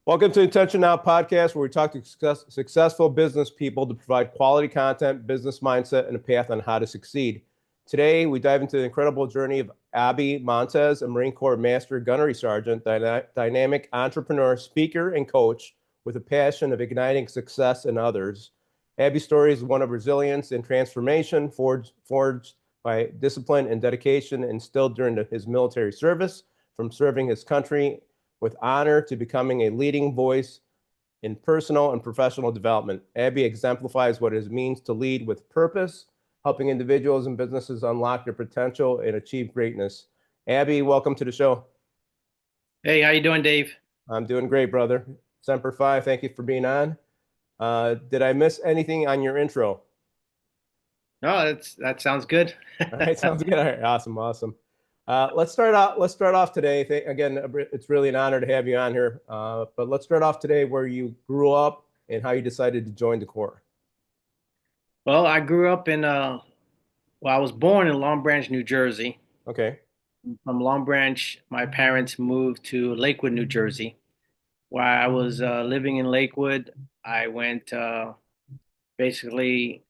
Welcome to Attention Now podcast, where we talk to successful business people to provide quality content, business mindset, and a path on how to succeed. Today, we dive into the incredible journey of Abi Montes, a Marine Corps Master Gunnery Sergeant, dynamic entrepreneur, speaker, and coach with a passion of igniting success in others. Abi's story is one of resilience and transformation forged by discipline and dedication instilled during his military service, from serving his country with honor to becoming a leading voice in personal and professional development. Abi exemplifies what it means to lead with purpose, helping individuals and businesses unlock their potential and achieve greatness. Abi, welcome to the show. Hey, how you doing, Dave? I'm doing great, brother. Semper Fi, thank you for being on. Did I miss anything on your intro? No, that sounds good. All right, sounds good. All right, awesome. Let's start out. Let's start off today. Again, it's really an honor to have you on here. But let's start off today where you grew up and how you decided to join the Corps. Well, I grew up I was born in Long Branch, New Jersey. Okay. From Long Branch, my parents moved to Lakewood, New Jersey. While I was living in Lakewood, I went basically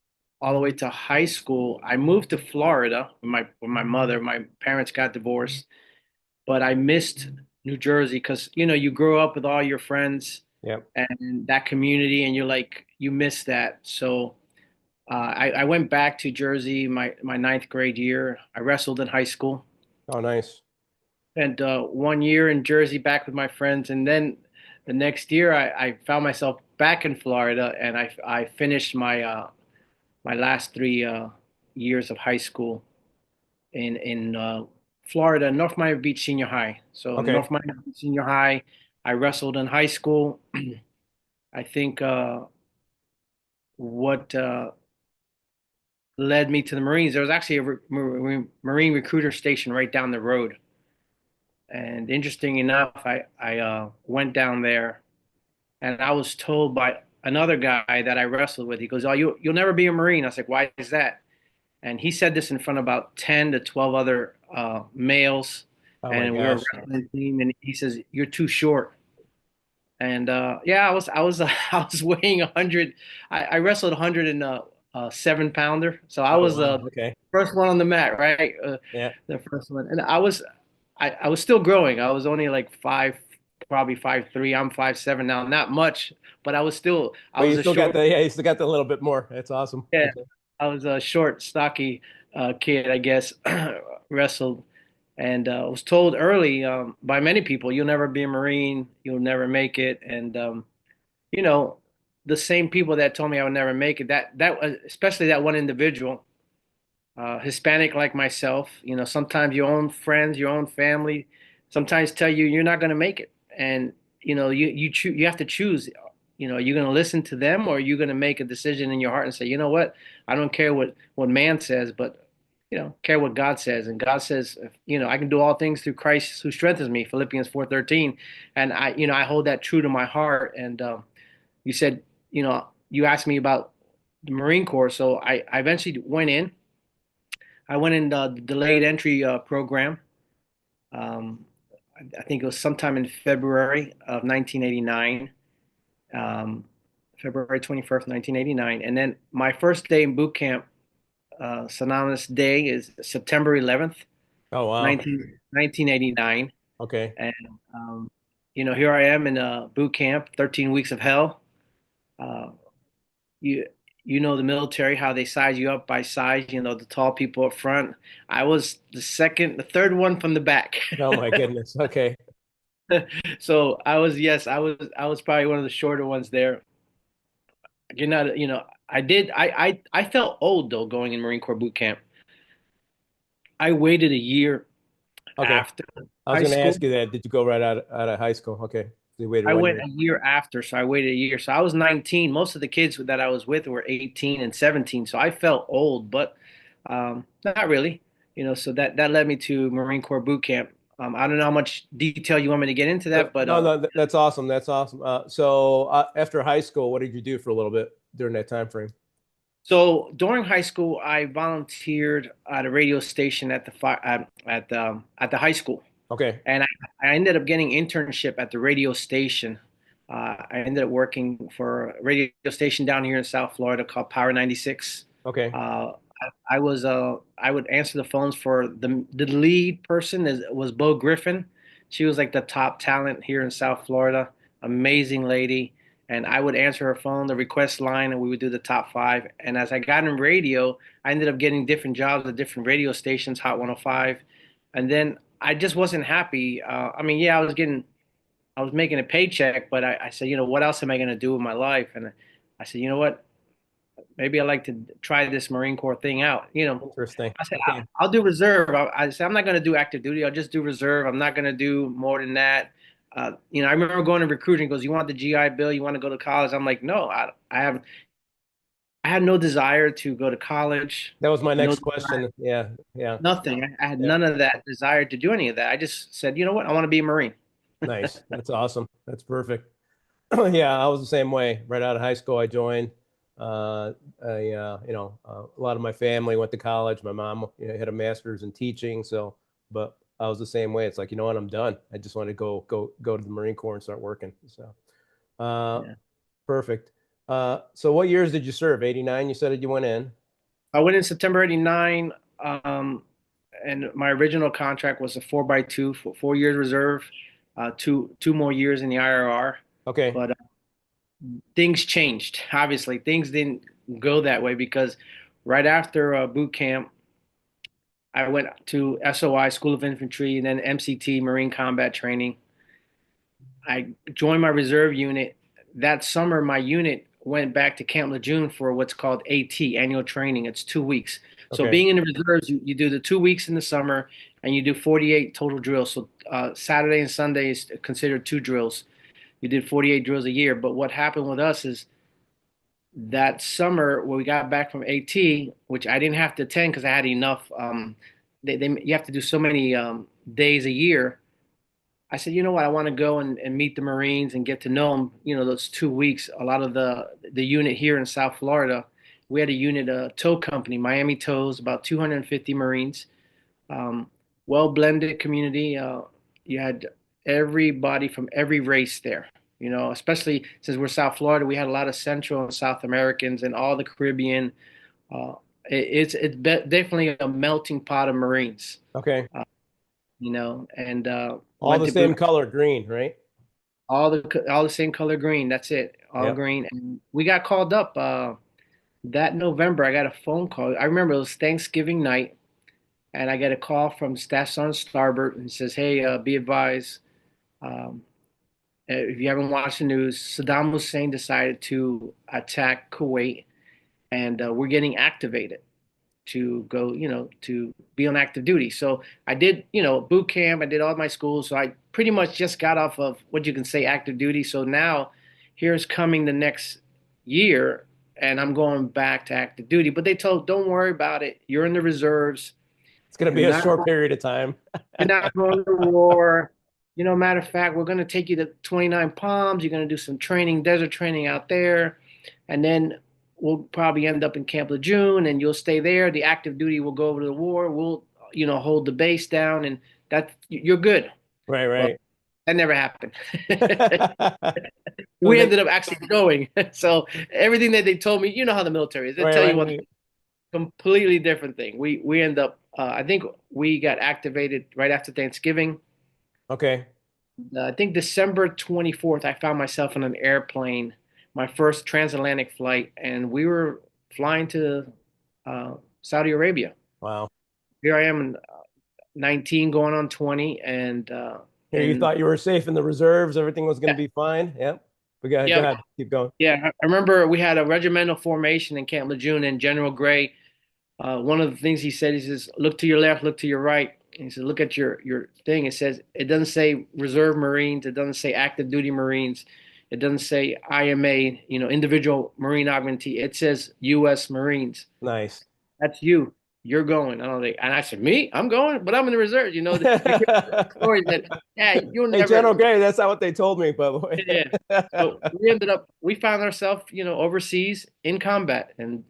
all the way to high school. I moved to Florida with my mother. My parents got divorced, but I missed New Jersey because you grow up with all your friends Yeah. and that community, and you miss that. So I went back to Jersey my ninth grade year. I wrestled in high school. Oh, nice. Spent 1 year in Jersey back with my friends, and then the next year I found myself back in Florida, and I finished my last 3 years of high school in Florida, North Miami Beach Senior High. So Okay. North Miami Beach Senior High, I wrestled in high school. I think what led me to the Marines. There was actually a Marine recruiter station right down the road. And interesting enough, I went down there, and I was told by another guy that I wrestled with. He goes, "Oh, you'll never be a Marine." I was like, "Why is that?" And he said this in front of about 10 to 12 other males, Oh my and we were a gosh. wrestling team. And he says, "You're too short." And yeah, I was weighing 100. I wrestled 100 in a 7 pounder, so I Oh was wow. Okay. first one on the mat, right? Yeah. The first one, and I was still growing. I was only like five, probably 5'3". I'm 5'7" now, not much, but I But was you a still got short, you still got the little bit more. That's awesome. yeah, Okay. I was a short, stocky kid, I guess. Wrestled, and was told early by many people, "You'll never be a Marine. You'll never make it." And you know, the same people that told me I would never make it, especially that one individual, Hispanic like myself, sometimes your own friends, your own family, sometimes tell you you're not going to make it, and you have to choose. You're going to listen to them, or you're going to make a decision in your heart and say, you know what, I don't care what man says, but care what God says. And God says, I can do all things through Christ who strengthens me, Philippians 4:13. And I hold that true to my heart. And you said, you asked me about the Marine Corps, so I eventually went in. I went in the delayed entry program. Um, I think it was sometime in February of 1989, um, February 21st, 1989. And then my first day in boot camp, synonymous day, is September 11th, Oh wow. 1989. Okay. And, here I am in boot camp, 13 weeks of hell. Uh, you you know the military, how they size you up by size, the tall people up front. I was the third one from the back. Oh my goodness. Okay. So I was probably one of the shorter ones there. I felt old though going in Marine Corps boot camp. I waited a year Okay. after I was high going to school. ask you that. Did you go right out of high school? Okay. So you waited I one went year. a year after, so I waited a year. So I was 19. Most of the kids that I was with were 18 and 17. So I felt old, but not really. So that led me to Marine Corps boot camp. I don't know how much detail you want me to get into that, but No, no, that's awesome. That's awesome. So after high school, what did you do for a little bit during that time frame? so during high school, I volunteered at a radio station at the at the high school, Okay. and I ended up getting internship at the radio station. I ended up working for a radio station down here in South Florida called Power 96. Okay. Uh, I would answer the phones for the lead person was Bo Griffin. She was like the top talent here in South Florida. Amazing lady. And I would answer her phone, the request line, and we would do the top five. And as I got in radio, I ended up getting different jobs at different radio stations, Hot 105. And then I just wasn't happy. I mean, yeah, I was making a paycheck, but I said, what else am I going to do with my life? And I said, you know what? Maybe I'd like to try this Marine Corps thing out. Interesting. I said, Okay. I'll do reserve. I said, I'm not going to do active duty. I'll just do reserve. I'm not going to do more than that. I remember going to recruiting. He goes, you want the GI Bill? You want to go to college? I'm like, no, I had no desire to go to college. That was my No next desire, question. Yeah. Yeah. nothing. I had Yeah. none of that desire to do any of that. I just said, you know what? I want to be a Marine. Nice. That's awesome. That's perfect. Yeah, I was the same way. Right out of high school, I joined. A lot of my family went to college. My mom, had a master's in teaching. So, but I was the same way. It's like, you know what, I'm done. I just want to go to the Marine Corps and start working. So, uh, Yeah. perfect. So what years did you serve? 89, you said that you went in. I went in September '89, and my original contract was a 4x2, 4 years reserve, two more years in the IRR. Okay. But things changed. Obviously, things didn't go that way because right after boot camp, I went to SOI, School of Infantry, and then MCT, Marine Combat Training. I joined my reserve unit. That summer, my unit went back to Camp Lejeune for what's called AT, annual training. It's 2 weeks. So Okay. being in the reserves, you do the 2 weeks in the summer and you do 48 total drills. So Saturday and Sunday is considered two drills. You did 48 drills a year. But what happened with us is that summer when we got back from AT, which I didn't have to attend because I had enough, you have to do so many days a year. I said, you know what, I want to go and meet the Marines and get to know them. Those 2 weeks, a lot of the unit here in South Florida, we had a unit, a tow company, Miami Tows, about 250 Marines, um, well blended community. You had everybody from every race there. Especially since we're South Florida, we had a lot of Central and South Americans and all the Caribbean. Uh, it's definitely a melting pot of Marines. Okay. Uh, and All went the to boot same color, green, right? all the same color green. That's it, all Yep. green. And we got called up that November. I got a phone call. I remember it was Thanksgiving night, and I get a call from Staff Sergeant Starbert and says, "Hey, be advised, um, if you haven't watched the news, Saddam Hussein decided to attack Kuwait, and we're getting activated to go, to be on active duty." So I did, boot camp. I did all my schools. So I pretty much just got off of what you can say active duty. So now here's coming the next year, and I'm going back to active duty. But they told, don't worry about it. You're in the reserves. It's going to You're be a not short period of time. you're not going to war. Matter of fact, we're going to take you to 29 Palms. You're going to do some training, desert training out there. And then we'll probably end up in Camp Lejeune and you'll stay there. The active duty will go over to the war. We'll, hold the base down and that you're good. Right, Well, right. that never happened. So We they, ended up actually going. So everything that they told me, you know how the military is. They right, tell you one right. completely different thing. We end up, I think we got activated right after Thanksgiving. Okay. I think December 24th, I found myself on an airplane, my first transatlantic flight, and we were flying to Saudi Arabia. Wow. Here I am, 19, going on 20, Here you and thought you were safe in the reserves, everything was going to yeah, be fine. Yep. But go yeah, ahead, keep going. yeah. I remember we had a regimental formation in Camp Lejeune, and General Gray. One of the things he said, he says, "Look to your left, look to your right." And he said, "Look at your thing." It says it doesn't say Reserve Marines, it doesn't say Active Duty Marines, it doesn't say IMA, Individual Marine Augmentee. It says U.S. Marines. Nice. That's you. You're going. I don't think. And I said, "Me? I'm going, but I'm in the reserves." You hear stories that, yeah, you'll Hey, never. General Gray, that's not what they told me, by the way. Yeah. So we found ourselves, overseas in combat, and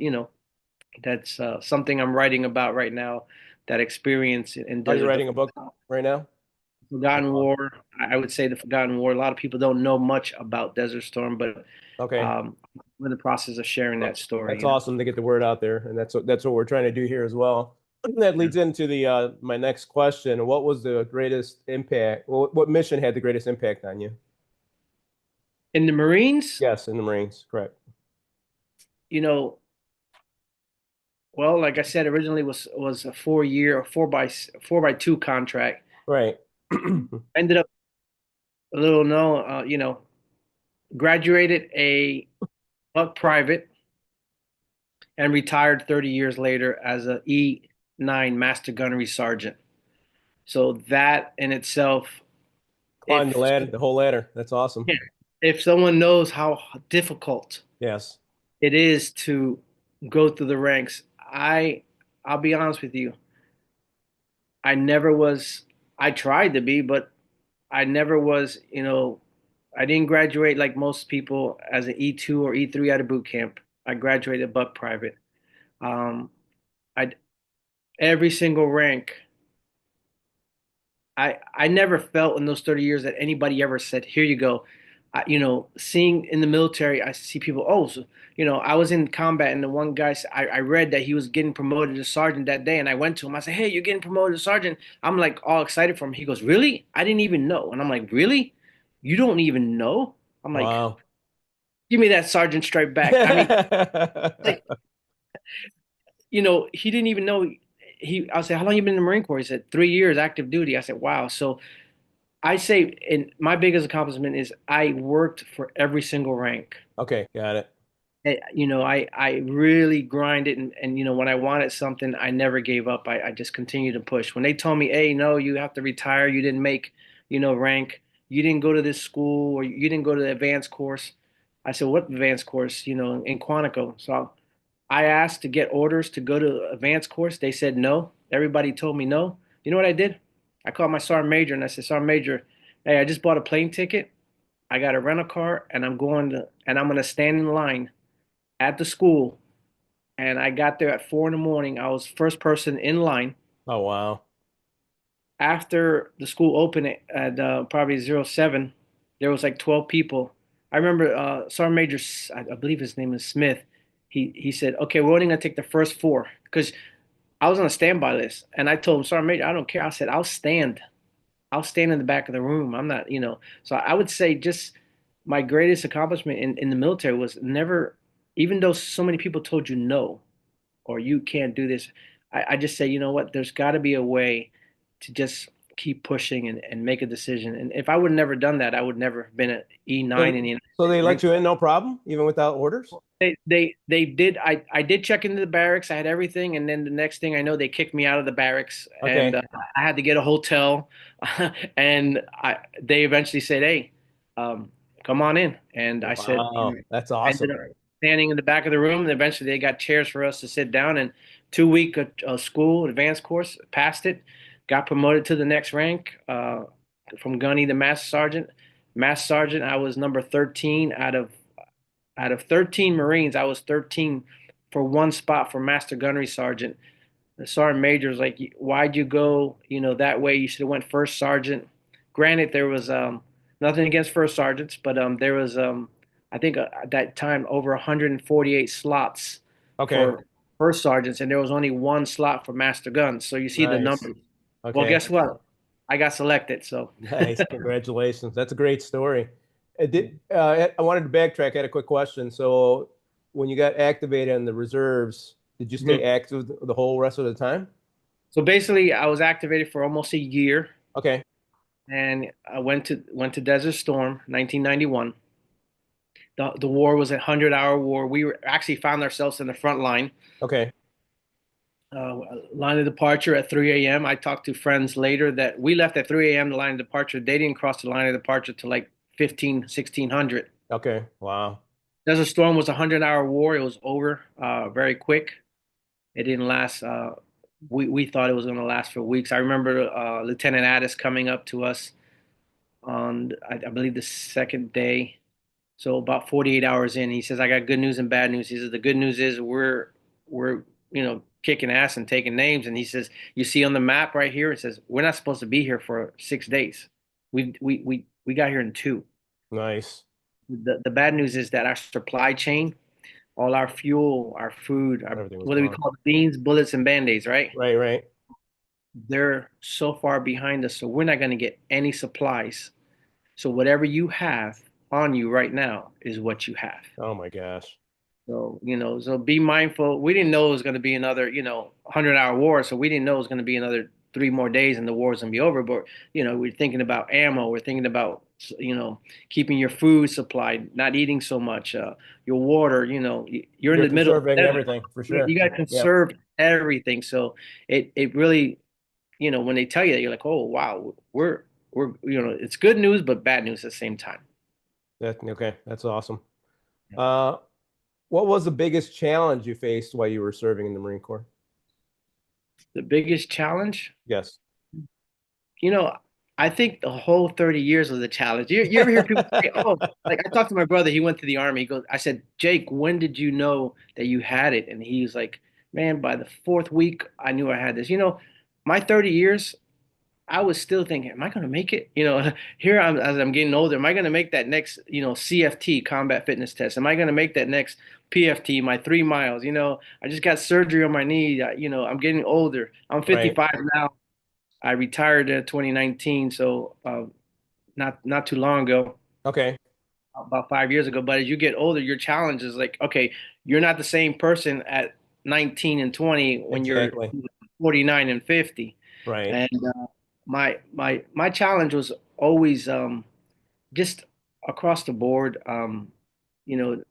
that's something I'm writing about right now, that experience in Are you Desert writing a Defense. book right now? Forgotten War. I would say the Forgotten War. A lot of people don't know much about Desert Storm, but Okay. we're in the process of sharing that Well, story, that's awesome to get the word out there, and that's what we're trying to do here as well. That Yeah. leads into the my next question. What was the greatest impact? What mission had the greatest impact on you? In the Marines, Yes, in the Marines, correct. you know, well, like I said, originally was a 4 year, 4x2 contract. Right. Ended up a little no, graduated a buck private and retired 30 years later as a E9 Master Gunnery Sergeant. So that in itself, Climb the if ladder, the whole ladder. That's awesome. if someone knows how difficult Yes. it is to go through the ranks, I'll be honest with you, I never was. I tried to be, but I never was. I didn't graduate like most people as an E2 or E3 out of boot camp. I graduated buck private. Um, I every single rank. I never felt in those 30 years that anybody ever said, "Here you go." Seeing in the military, I see people. Oh, so, I was in combat, and the one guy, I read that he was getting promoted to sergeant that day, and I went to him. I said, "Hey, you're getting promoted to sergeant." I'm like all excited for him. He goes, "Really? I didn't even know." And I'm like, "Really? You don't even know?" I'm like, Wow. "Give me that sergeant stripe back." I mean, like, he didn't even know. I said, "How long you been in the Marine Corps?" He said, "3 years active duty." I said, "Wow." So I say, and my biggest accomplishment is I worked for every single rank. Okay, got it. I really grinded, and when I wanted something, I never gave up. I just continued to push. When they told me, "Hey, no, you have to retire. You didn't make, rank. You didn't go to this school, or you didn't go to the advanced course." I said, "What advanced course?" In Quantico. So I asked to get orders to go to advanced course. They said no. Everybody told me no. You know what I did? I called my sergeant major and I said, "Sergeant major, hey, I just bought a plane ticket. I got a rental car, and I'm gonna stand in line at the school." And I got there at 4 in the morning. I was first person in line. Oh, wow. After the school opened at probably 07, there was like 12 people. I remember Sergeant Major, I believe his name is Smith. He said, "Okay, we're only gonna take the first four," because I was on a standby list, and I told him, "Sergeant Major, I don't care." I said, I'll stand in the back of the room. I'm not, So I would say just my greatest accomplishment in the military was never, even though so many people told you no or you can't do this, I just say, you know what, there's got to be a way to just keep pushing and make a decision. And if I would have never done that, I would never have been an E9 in So, the United so they let States. you in, no problem, even without orders? They did. I did check into the barracks. I had everything, and then the next thing I know, they kicked me out of the barracks, and Okay. I had to get a hotel. And they eventually said, "Hey, come on in." And I said, Wow, that's I ended awesome. up standing in the back of the room. And eventually, they got chairs for us to sit down. And 2 week school advanced course, passed it, got promoted to the next rank, from gunny to master sergeant. Master sergeant, I was number 13 out of 13 Marines. I was 13 for one spot for Master Gunnery Sergeant. The Sergeant Major was like, "Why'd you go, that way? You should have went First Sergeant." Granted, there was nothing against First Sergeants, but there was, I think at that time, over 148 slots Okay, for First Sergeants, and there was only one slot for Master Guns. So you see the nice. numbers. Well, Okay, guess what? I got selected. So nice. Congratulations. That's a great story. I wanted to backtrack. I had a quick question. So, when you got activated in the reserves, did you stay Mhm. active the whole rest of the time? So basically, I was activated for almost a year, Okay, and I went to Desert Storm, 1991. The war was a 100-hour war. We were actually found ourselves in the front line. okay, Line of departure at 3 a.m. I talked to friends later that we left at 3 a.m. the line of departure. They didn't cross the line of departure till like 15, 1600. okay. Wow. Desert Storm was a 100-hour war. It was over very quick. It didn't last. We thought it was going to last for weeks. I remember Lieutenant Addis coming up to us on, I believe, the second day. So about 48 hours in, he says, "I got good news and bad news." He says, "The good news is we're kicking ass and taking names. And he says, you see on the map right here, it says we're not supposed to be here for 6 days. We got here in 2. Nice. The bad news is that our supply chain, all our fuel, our food, our Everything was what do we gone. call it? Beans, bullets, and band-aids, right? Right, right. They're so far behind us, so we're not going to get any supplies. So whatever you have on you right now is what you have. Oh my gosh. So, so be mindful. We didn't know it was going to be another, 100-hour war. So we didn't know it was going to be another 3 more days and the war's going to be over. But, we're thinking about ammo. We're thinking about, keeping your food supplied, not eating so much, your water, you're in You're the middle of conserving the desert. everything for You sure. got to Yeah. conserve everything. So it really, when they tell you that, you're like, oh, wow, it's good news, but bad news at the same time. Okay. That's awesome. Uh, what was the biggest challenge you faced while you were serving in the Marine Corps? The biggest challenge, Yes. you know, I think the whole 30 years was a challenge. You ever hear people say, oh, like I talked to my brother, he went to the army. He goes, I said, Jake, when did you know that you had it? And he was like, man, by the 4th week, I knew I had this. My 30 years, I was still thinking, am I going to make it? Here as I'm getting older, am I going to make that next, CFT, combat fitness test? Am I going to make that next PFT, my 3 miles? I just got surgery on my knee. I'm getting older. I'm Right. 55 now. I retired in 2019, so not too long ago, Okay. about 5 years ago. But as you get older, your challenge is like, okay, you're not the same person at 19 and 20 when you're Exactly. 49 and 50. Right. And my challenge was always just across the board. You know,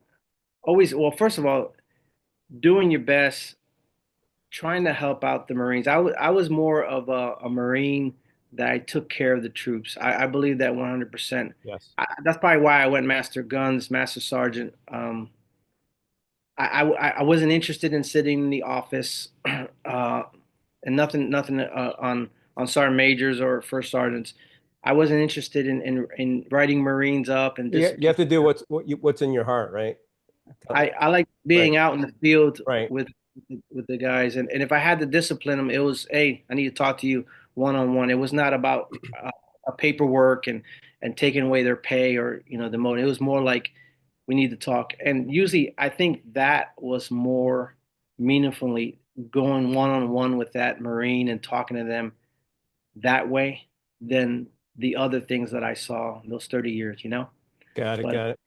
always, well, first of all, doing your best, trying to help out the Marines. I was more of a Marine that I took care of the troops. I believe that 100%. Yes. That's probably why I went Master Guns, Master Sergeant. I wasn't interested in sitting in the office, and nothing on sergeant majors or first sergeants. I wasn't interested in writing Marines up and You just have to do what's in your heart, right? I like Right. being out in the field Right. with the guys, and if I had to discipline them, it was, hey, I need to talk to you one on one. It was not about a paperwork and taking away their pay or the mode. It was more like we need to talk. And usually, I think that was more meaningfully going one on one with that Marine and talking to them that way than the other things that I saw in those 30 years. Got it. But Got it.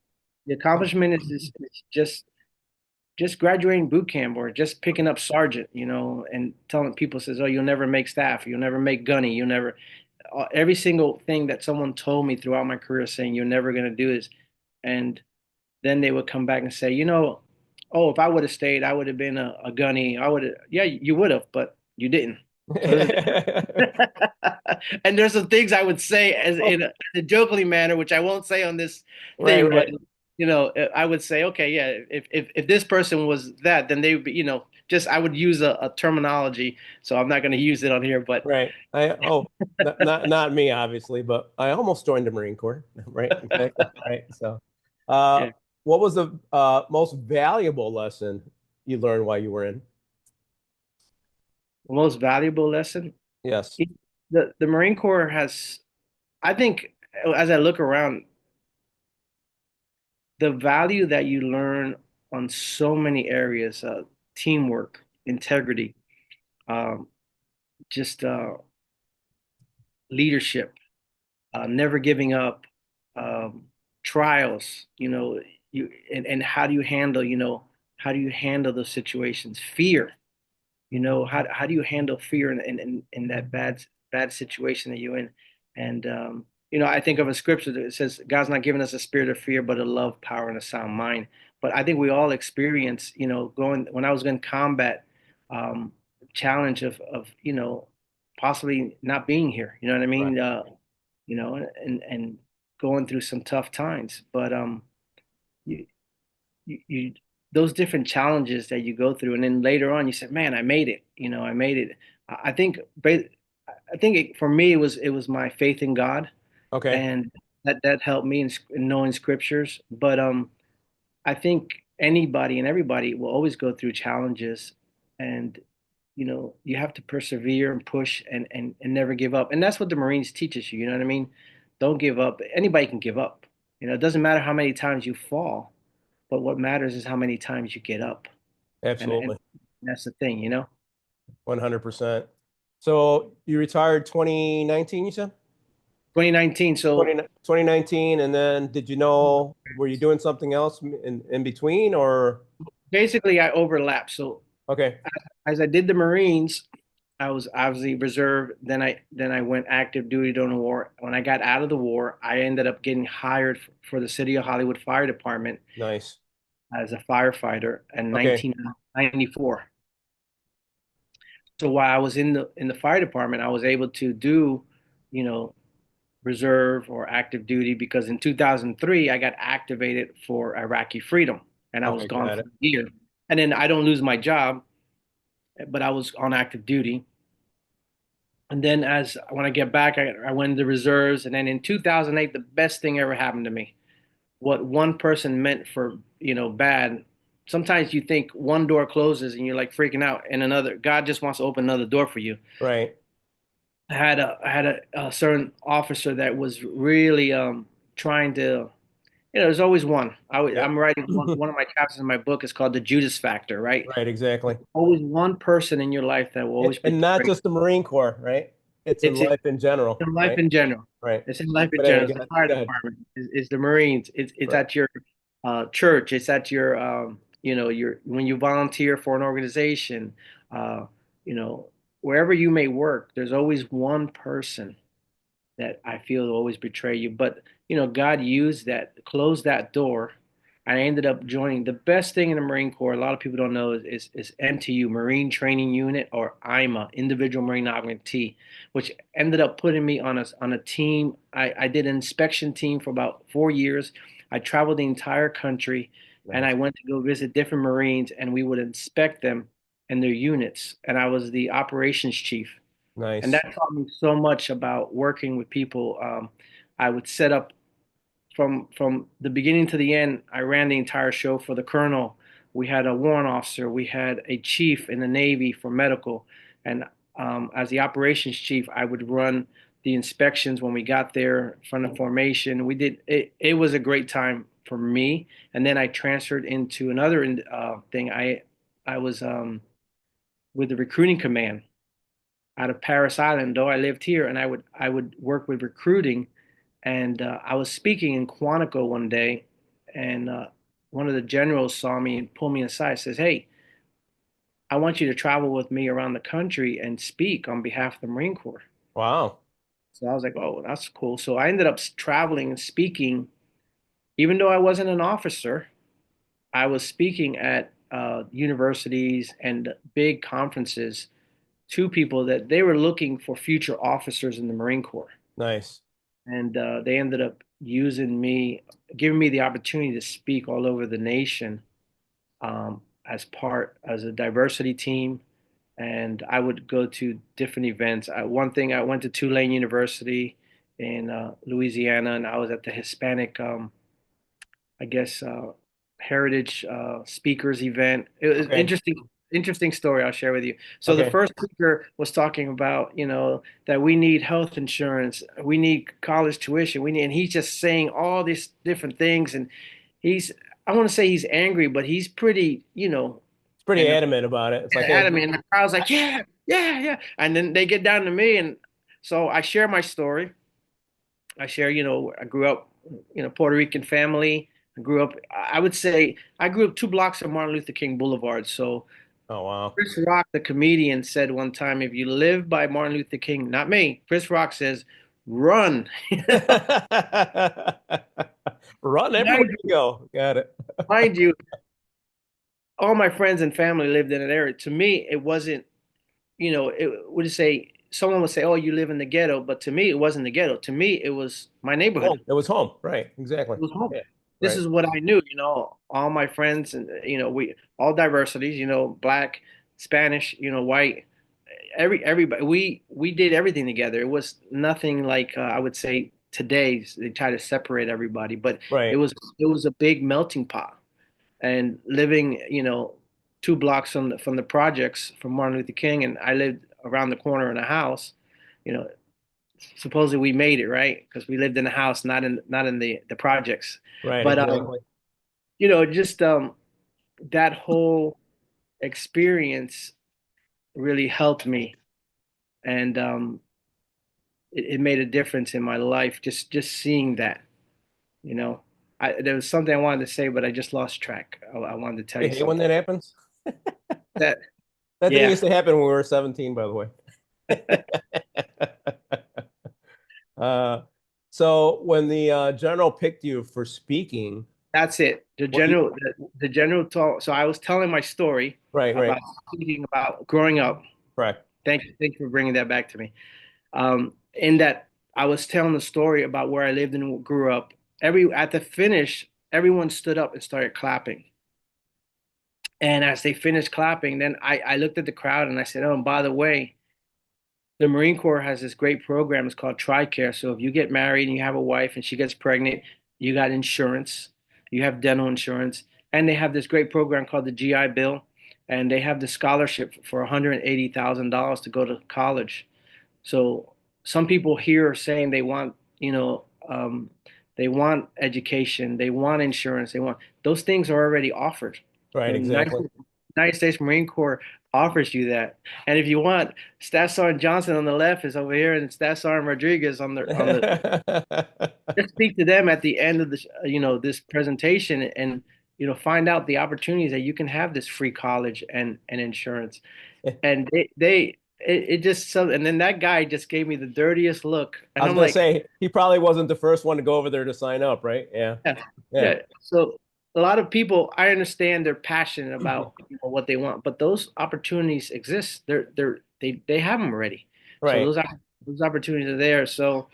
the accomplishment is just graduating boot camp or just picking up sergeant, and telling people says, oh, you'll never make staff, you'll never make gunny, you'll never, every single thing that someone told me throughout my career saying you're never going to do is, and then they would come back and say, oh, if I would have stayed, I would have been a gunny. I would have, yeah, you would have, but you didn't. So there's and there's some things I would say as in a jokingly manner, which I won't say on this Right. thing, but Right. I would say, okay, yeah, if this person was that, then they would be, just I would use a terminology, so I'm not going to use it on here, but Right. Not me, obviously, but I almost joined the Marine Corps. Right. Exactly. Right. So, uh, yeah, what was the most valuable lesson you learned while you were in? the most valuable lesson, Yes. the Marine Corps has, I think, as I look around, the value that you learn on so many areas, teamwork, integrity, um, just leadership, never giving up, um, trials, and how do you handle those situations? Fear, how do you handle fear in that bad situation that you're in? And I think of a scripture that says God's not giving us a spirit of fear, but a love, power, and a sound mind. But I think we all experience, going when I was in combat, um, challenge of possibly not being here. You know what I Right. mean? And going through some tough times. But you, you those different challenges that you go through, and then later on you said, man, I made it. I made it. I think for me it was my faith in God, Okay. and that helped me in knowing scriptures. But I think anybody and everybody will always go through challenges, and you have to persevere and push and never give up. And that's what the Marines teaches you, you know what I mean? Don't give up. Anybody can give up. It doesn't matter how many times you fall, but what matters is how many times you get up. And Absolutely. that's the thing. 100%. So you retired 2019, you said? 2019. So 2019, and then did you know, were you doing something else in between or? basically I overlapped. So Okay, as I did the Marines, I was obviously reserve. Then I went active duty during the war. When I got out of the war, I ended up getting hired for the City of Hollywood Fire Department nice. as a firefighter in Okay, 1994. So while I was in the fire department, I was able to do, you know, reserve or active duty because in 2003 I got activated for Iraqi freedom and I was okay, gone got for it. a year. And then I don't lose my job, but I was on active duty. And then as when I get back, I went into reserves. And then in 2008, the best thing ever happened to me. What one person meant for, bad. Sometimes you think one door closes and you're like freaking out, and another, God just wants to open another door for you. Right. I had a certain officer that was really trying to. There's always one. Yep. I'm writing one of my chapters in my book is called the Judas Factor, right? Right, exactly. Always one person in your life that will always And not betray you. just the Marine Corps, right? It's in It's life in general, in life right? in general. Right. It's in life in But general. anyway, It's the fire go ahead. department. It's the Marines. It's Right. at your church. It's at your your when you volunteer for an organization. Uh, you know, wherever you may work, there's always one person that I feel will always betray you. But God used that, closed that door. I ended up joining the best thing in the Marine Corps. A lot of people don't know is MTU, Marine Training Unit, or IMA, Individual Marine Augmentee, which ended up putting me on a team. I did an inspection team for about 4 years. I traveled the entire country, and I Nice. went to go visit different Marines, and we would inspect them and their units. And I was the operations chief. And Nice. that taught me so much about working with people. I would set up from the beginning to the end. I ran the entire show for the colonel. We had a warrant officer. We had a chief in the Navy for medical. And as the operations chief, I would run the inspections when we got there from the formation. We did it. It was a great time for me. And then I transferred into another thing. I was with the recruiting command out of Paris Island, though I lived here, and I would work with recruiting. And I was speaking in Quantico one day, and one of the generals saw me and pulled me aside. Says, "Hey, I want you to travel with me around the country and speak on behalf of the Marine Corps." Wow. So I was like, "Oh, that's cool." So I ended up traveling and speaking, even though I wasn't an officer. I was speaking at universities and big conferences to people that they were looking for future officers in the Marine Corps. Nice. And they ended up using me, giving me the opportunity to speak all over the nation as a diversity team. And I would go to different events. One thing, I went to Tulane University in Louisiana, and I was at the Hispanic I guess, heritage speakers event. It was Okay. interesting story I'll share with you. So the Okay. first speaker was talking about, that we need health insurance, we need college tuition, and he's just saying all these different things, and he's, I want to say he's angry, but he's pretty, It's pretty and adamant about it. It's like, hey, adamant, and the crowd's like, yeah, yeah, yeah, and then they get down to me, and so I share my story. I share, I grew up, Puerto Rican family. I grew up, I would say, I grew up 2 blocks from Martin Luther King Boulevard. So oh wow. Chris Rock, the comedian, said one time, if you live by Martin Luther King, not me, Chris Rock says, run. Run everywhere Mind you go. Got it. mind you, all my friends and family lived in an area. To me, it wasn't, it would say, someone would say, oh, you live in the ghetto. But to me, it wasn't the ghetto. To me, it was my neighborhood. Home. It was home. Right. Exactly. Was home. Yeah. This Right. is what I knew, all my friends and we all diversities, black, Spanish, white, everybody we did everything together. It was nothing like I would say today's they try to separate everybody, but it Right. was it was a big melting pot and living, 2 blocks from the projects from Martin Luther King, and I lived around the corner in a house. You know, supposedly we made it, right? Because we lived in a house, not in the projects. Right, But exactly. just that whole experience really helped me, and it made a difference in my life. Just seeing that, you know. There was something I wanted to say, but I just lost track. I wanted to tell You you hate when something. that happens? That That thing yeah, used to happen when we were 17, by the way. Uh, so when the general picked you for speaking, that's it. what you, The general talk. So I was telling my story right, about right, speaking about growing up. correct. Thank you for bringing that back to me. In that I was telling the story about where I lived and grew up. At the finish, everyone stood up and started clapping. And as they finished clapping, then I looked at the crowd and I said, "Oh, and by the way, the Marine Corps has this great program. It's called TRICARE. So if you get married and you have a wife and she gets pregnant, you got insurance, you have dental insurance, and they have this great program called the GI Bill, and they have the scholarship for $180,000 to go to college. So some people here are saying they want, they want education, they want insurance, they want those things are already offered. The Right, exactly. United States Marine Corps offers you that. And if you want, Staff Sergeant Johnson on the left is over here, and Staff Sergeant Rodriguez on the. Just speak to them at the end of this, this presentation, and find out the opportunities that you can have this free college and insurance. And it just so, and then that guy just gave me the dirtiest look, I and was I'm gonna like, say he probably wasn't the first one to go over there to sign up, right? Yeah, yeah, yeah. yeah. So a lot of people, I understand they're passionate about what they want, but those opportunities exist. They have them already. So Right. those opportunities are there. So,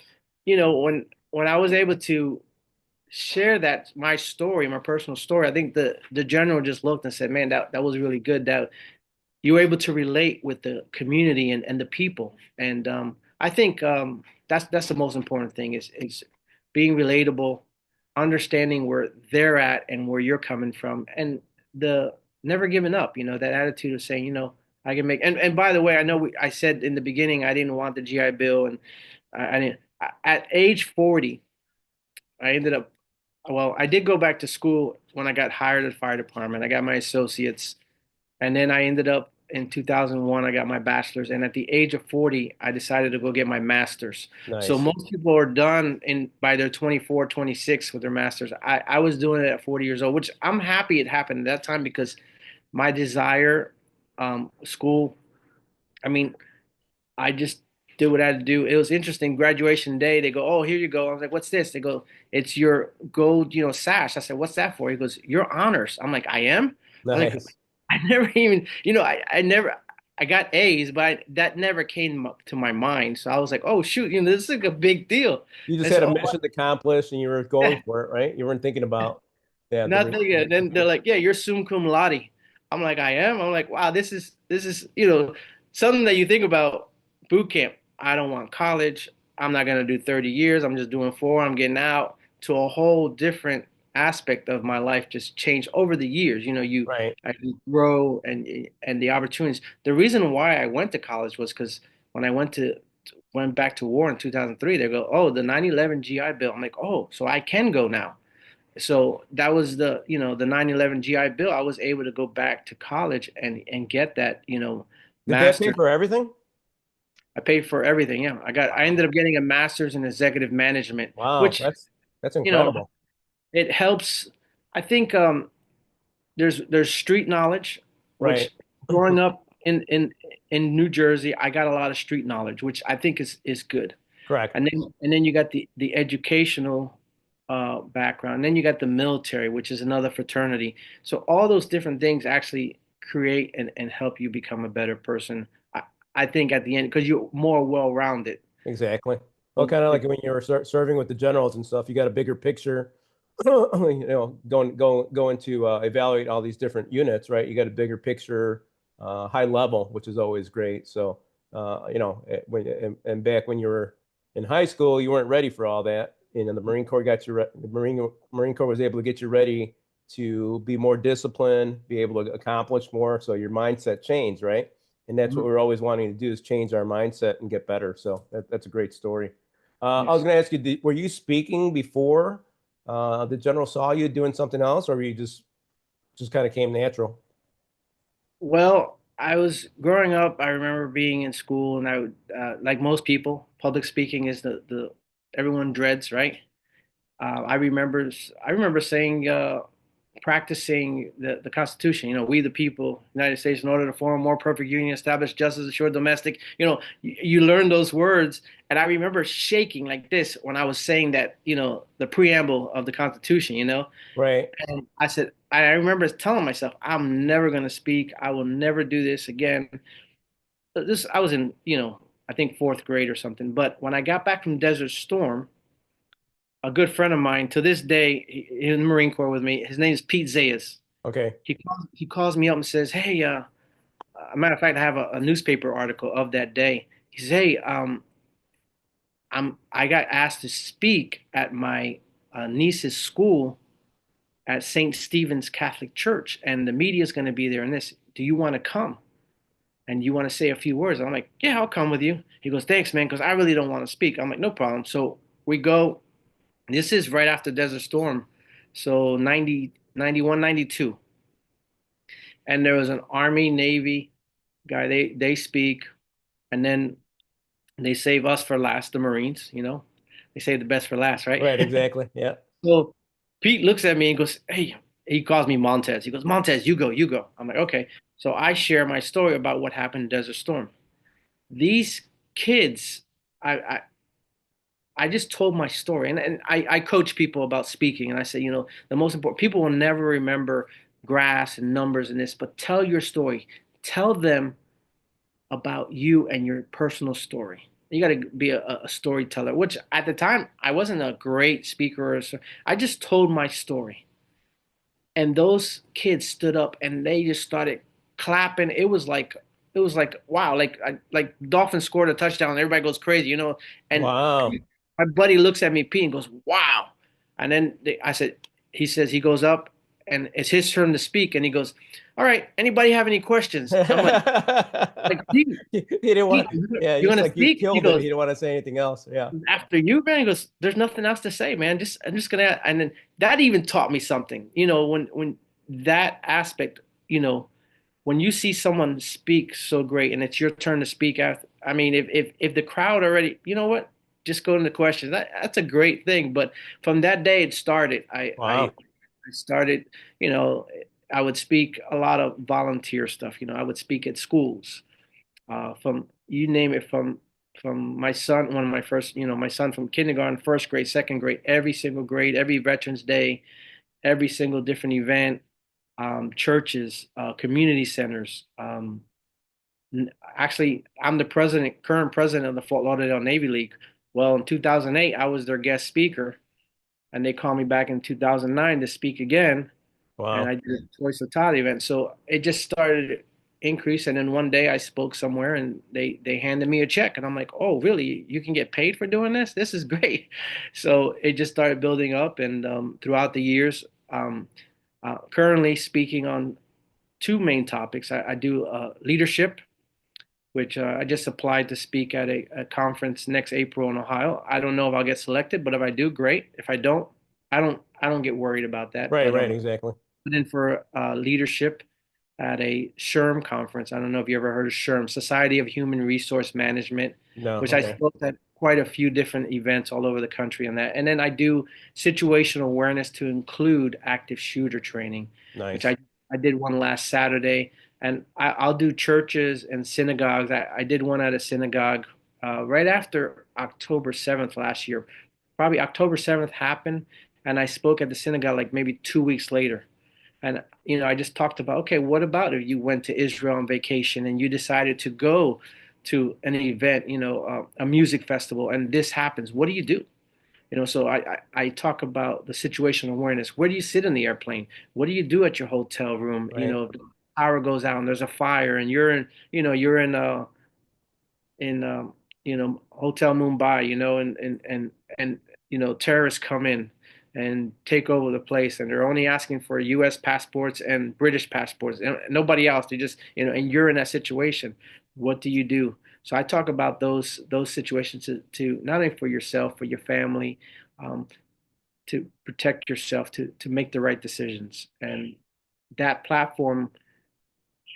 when I was able to share that my story, my personal story, I think the general just looked and said, "Man, that was really good. That you were able to relate with the community and the people." And I think that's the most important thing is being relatable, understanding where they're at and where you're coming from, and the never giving up. That attitude of saying, I can make. And by the way, I know I said in the beginning I didn't want the GI Bill, and I didn't. At age 40, I ended up. Well, I did go back to school when I got hired at the fire department. I got my associates, and then I ended up in 2001, I got my bachelor's. And at the age of 40, I decided to go get my master's. So Nice. most people are done by their 24, 26 with their master's. I was doing it at 40 years old, which I'm happy it happened at that time because my desire, school, I mean, I just did what I had to do. It was interesting. Graduation day, they go, "Oh, here you go." I was like, "What's this?" They go, "It's your gold, sash." I said, "What's that for?" He goes, "Your honors." I'm like, "I am." I was like, Nice. I never even, I never, I got A's, but that never came up to my mind. So I was like, "Oh shoot, this is like a big deal." You just And had a so, mission accomplished and you were going for it, right? You weren't thinking about, yeah, the nothing. And then they're like, "Yeah, you're sum cum laude." I'm like, "I am." I'm like, "Wow, this is something that you think about boot camp. I don't want college. I'm not gonna do 30 years. I'm just doing 4. I'm getting out to a whole different aspect of my life. Just changed over the years. right. You grow and the opportunities. The reason why I went to college was because when I went back to war in 2003, they go, "Oh, the 9/11 GI Bill." I'm like, "Oh, so I can go now." So that was the 9/11 GI Bill. I was able to go back to college and get that, Did that pay master. for everything? I paid for everything. Yeah. I Wow. ended up getting a master's in executive management, Wow, which, that's you know, incredible. it helps. I think there's street knowledge, Right. which growing up in New Jersey, I got a lot of street knowledge, which I think is good. Correct. And then you got the educational background. And then you got the military, which is another fraternity. So all those different things actually create and help you become a better person. I think at the end because you're more well-rounded. Exactly. Well, kind of like when you were serving with the generals and stuff, you got a bigger picture, going to evaluate all these different units, right? You got a bigger picture, high level, which is always great. So, and back when you were in high school, you weren't ready for all that. The Marine Corps got you. The Marine Corps was able to get you ready to be more disciplined, be able to accomplish more. So your mindset changed, right? And that's what Mhm. we're always wanting to do is change our mindset and get better. So that's a great story. I was Yes. going to ask you, were you speaking before the general saw you doing something else, or were you just kind of came natural? Well, I was growing up. I remember being in school, and I would, like most people, public speaking is the everyone dreads, right? I remember saying, practicing the Constitution. You know, we the people, United States, in order to form a more perfect union, establish justice, assure domestic. You know, you learn those words, and I remember shaking like this when I was saying that. You know, the preamble of the Constitution. You know, Right. and I remember telling myself, I'm never going to speak. I will never do this again. I was in, I think fourth grade or something. But when I got back from Desert Storm, a good friend of mine to this day, in the Marine Corps with me, his name is Pete Zayas. Okay. He calls me up and says, "Hey, a matter of fact, I have a newspaper article of that day." He says, "Hey, I got asked to speak at my niece's school at St. Stephen's Catholic Church, and the media is going to be there. And this, do you want to come? And you want to say a few words?" I'm like, "Yeah, I'll come with you." He goes, "Thanks, man, because I really don't want to speak." I'm like, "No problem." So we go. This is right after Desert Storm, so 90, 91, 92. And there was an Army, Navy guy. They speak, and then they save us for last, the Marines. You know, they save the best for last, right? Right. Exactly. Yeah. So Pete looks at me and goes, "Hey," he calls me Montes. He goes, "Montes, you go, you go." I'm like, "Okay." So I share my story about what happened in Desert Storm. These kids, I, I, I just told my story, and I coach people about speaking, and I say, the most important, people will never remember graphs and numbers and this, but tell your story. Tell them about you and your personal story. You got to be a storyteller, which at the time I wasn't a great speaker. I just told my story, and those kids stood up and they just started clapping. It was like wow, like Dolphins scored a touchdown and everybody goes crazy, And Wow. my buddy looks at me, Pete, and goes, "Wow!" And then I said, he says he goes up and it's his turn to speak, and he goes, "All right, anybody have any questions?" I'm like, Pete, He didn't Pete, want, yeah, you just want to like you speak? He killed it. He goes, didn't want to say anything else. Yeah. "After you, man." He goes, "There's nothing else to say, man. I'm just gonna." And then that even taught me something. When that aspect, when you see someone speak so great and it's your turn to speak after, I mean, if the crowd already, you know what, just go into questions. That's a great thing. But from that day it started. I Wow. started, you know, I would speak a lot of volunteer stuff. I would speak at schools, from you name it, from my son, one of my first, my son from kindergarten, first grade, second grade, every single grade, every Veterans Day, every single different event, churches, community centers. Actually, I'm the current president of the Fort Lauderdale Navy League. Well, in 2008, I was their guest speaker, and they called me back in 2009 to speak again, and Wow. I did a Choice of Todd event. So it just started increase, and then one day I spoke somewhere, and they handed me a check, and I'm like, "Oh, really? You can get paid for doing this? This is great!" So it just started building up, and throughout the years, currently speaking on two main topics. I do leadership, which I just applied to speak at a conference next April in Ohio. I don't know if I'll get selected, but if I do, great. If I don't, I don't get worried about that. Right. But Right. Exactly. put in for leadership at a SHRM conference. I don't know if you ever heard of SHRM, Society of Human Resource Management, No. which I Okay. spoke at quite a few different events all over the country on that. And then I do situational awareness to include active shooter training, which Nice. I did one last Saturday. And I'll do churches and synagogues. I did one at a synagogue right after October 7th last year. Probably October 7th happened, and I spoke at the synagogue like maybe 2 weeks later. And I just talked about, okay, what about if you went to Israel on vacation and you decided to go to an event, a music festival, and this happens? What do you do? So I talk about the situational awareness. Where do you sit in the airplane? What do you do at your hotel room? Right. If the power goes out and there's a fire and you're in in Hotel Mumbai, and terrorists come in and take over the place, and they're only asking for U.S. passports and British passports, and nobody else. They just, and you're in that situation. What do you do? So I talk about those situations to not only for yourself, for your family, um, to protect yourself, to make the right decisions. And that platform,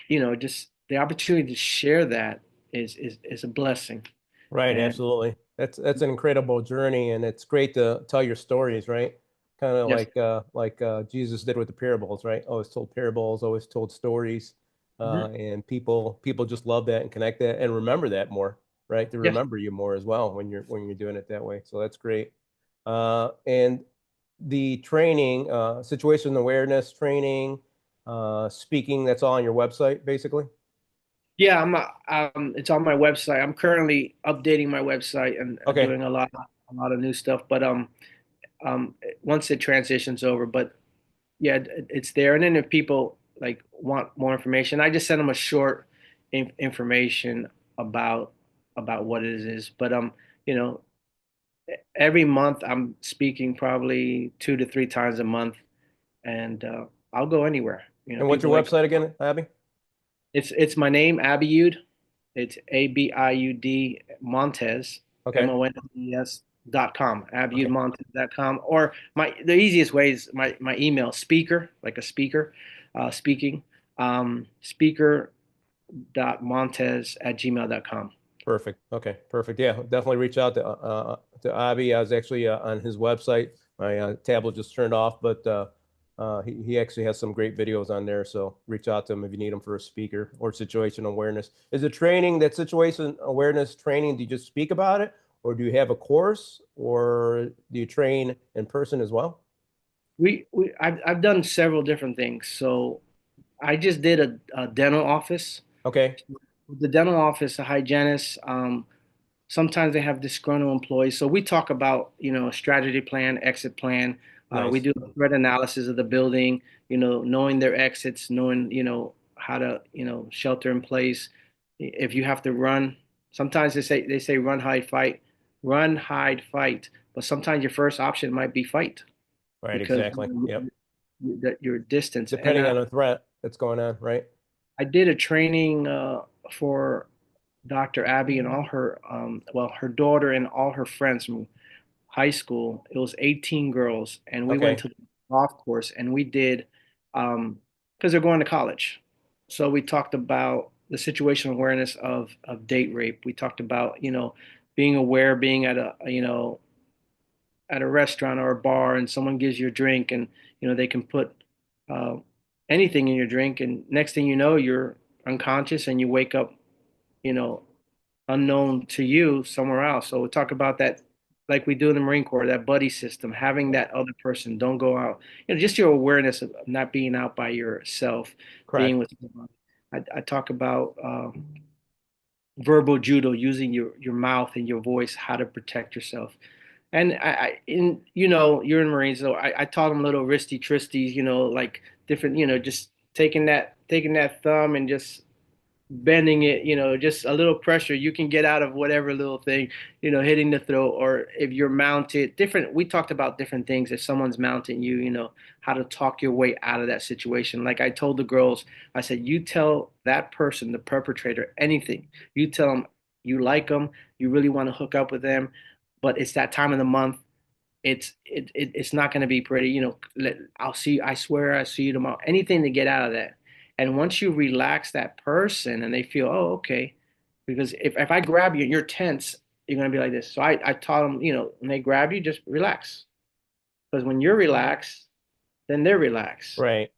just the opportunity to share that is a blessing. Right, And absolutely. That's an incredible journey, and it's great to tell your stories, right? Kind of yes. like Jesus did with the parables, right? Always told parables, always told stories, Mhm. and people just love that and connect that and remember that more, right? To Yes. remember you more as well when you're doing it that way. So that's great. And the training, situation awareness training, speaking, that's all on your website, basically. Yeah, it's on my website. I'm currently updating my website and Okay. doing a lot of new stuff. But um, once it transitions over, but yeah, it's there. And then if people like want more information, I just send them a short information about what it is. But you know, every month I'm speaking probably 2 to 3 times a month, and I'll go anywhere. And what's People your like website again, Abby? it's my name, Abiud. It's Abiud Montes, Okay. Montes.com, Okay. abiudmontes.com. Or the easiest way is my email, speaker, like a speaker, speaking, speaker.montes@gmail.com. Perfect. Okay. Perfect. Yeah, definitely reach out to Avi. I was actually on his website. My tablet just turned off, but he actually has some great videos on there. So reach out to him if you need him for a speaker or situation awareness. Is it training that situation awareness training? Do you just speak about it, or do you have a course, or do you train in person as well? I've done several different things. So I just did a dental office. Okay. The dental office, a hygienist. Sometimes they have disgruntled employees. So we talk about, a strategy plan, exit plan. We Nice. do a threat analysis of the building, knowing their exits, knowing, how to, shelter in place. If you have to run, sometimes they say run, hide, fight. But sometimes your first option might be fight Right. because Exactly. Yep. that your distance. And Depending on the threat that's going on, right? I did a training for Dr. Abby and all her, her daughter and all her friends from high school. It was 18 girls, and we went Okay. to the golf course and we did, because they're going to college. So we talked about the situational awareness of date rape. We talked about, being aware, being at a restaurant or a bar, and someone gives you a drink, and they can put uh, anything in your drink, and next thing you know, you're unconscious and you wake up, you know, unknown to you somewhere else. So we talk about that, like we do in the Marine Corps, that buddy system, having that other person. Don't go out. Just your awareness of not being out by yourself, being Correct. with someone. I talk about verbal judo, using your mouth and your voice, how to protect yourself. And you're in Marines, so I taught them little wristy tristies, like different, just taking that thumb and just bending it, just a little pressure, you can get out of whatever little thing, hitting the throat, or if you're mounted, different. We talked about different things. If someone's mounting you, how to talk your way out of that situation. Like I told the girls, I said, you tell that person, the perpetrator, anything. You tell them you like them, you really want to hook up with them, but it's that time of the month. It's not going to be pretty. I swear I see you tomorrow. Anything to get out of that. And once you relax that person and they feel, oh, okay, because if I grab you and you're tense, you're going to be like this. So I taught them, when they grab you, just relax. Because when you're relaxed, then they're relaxed. Right.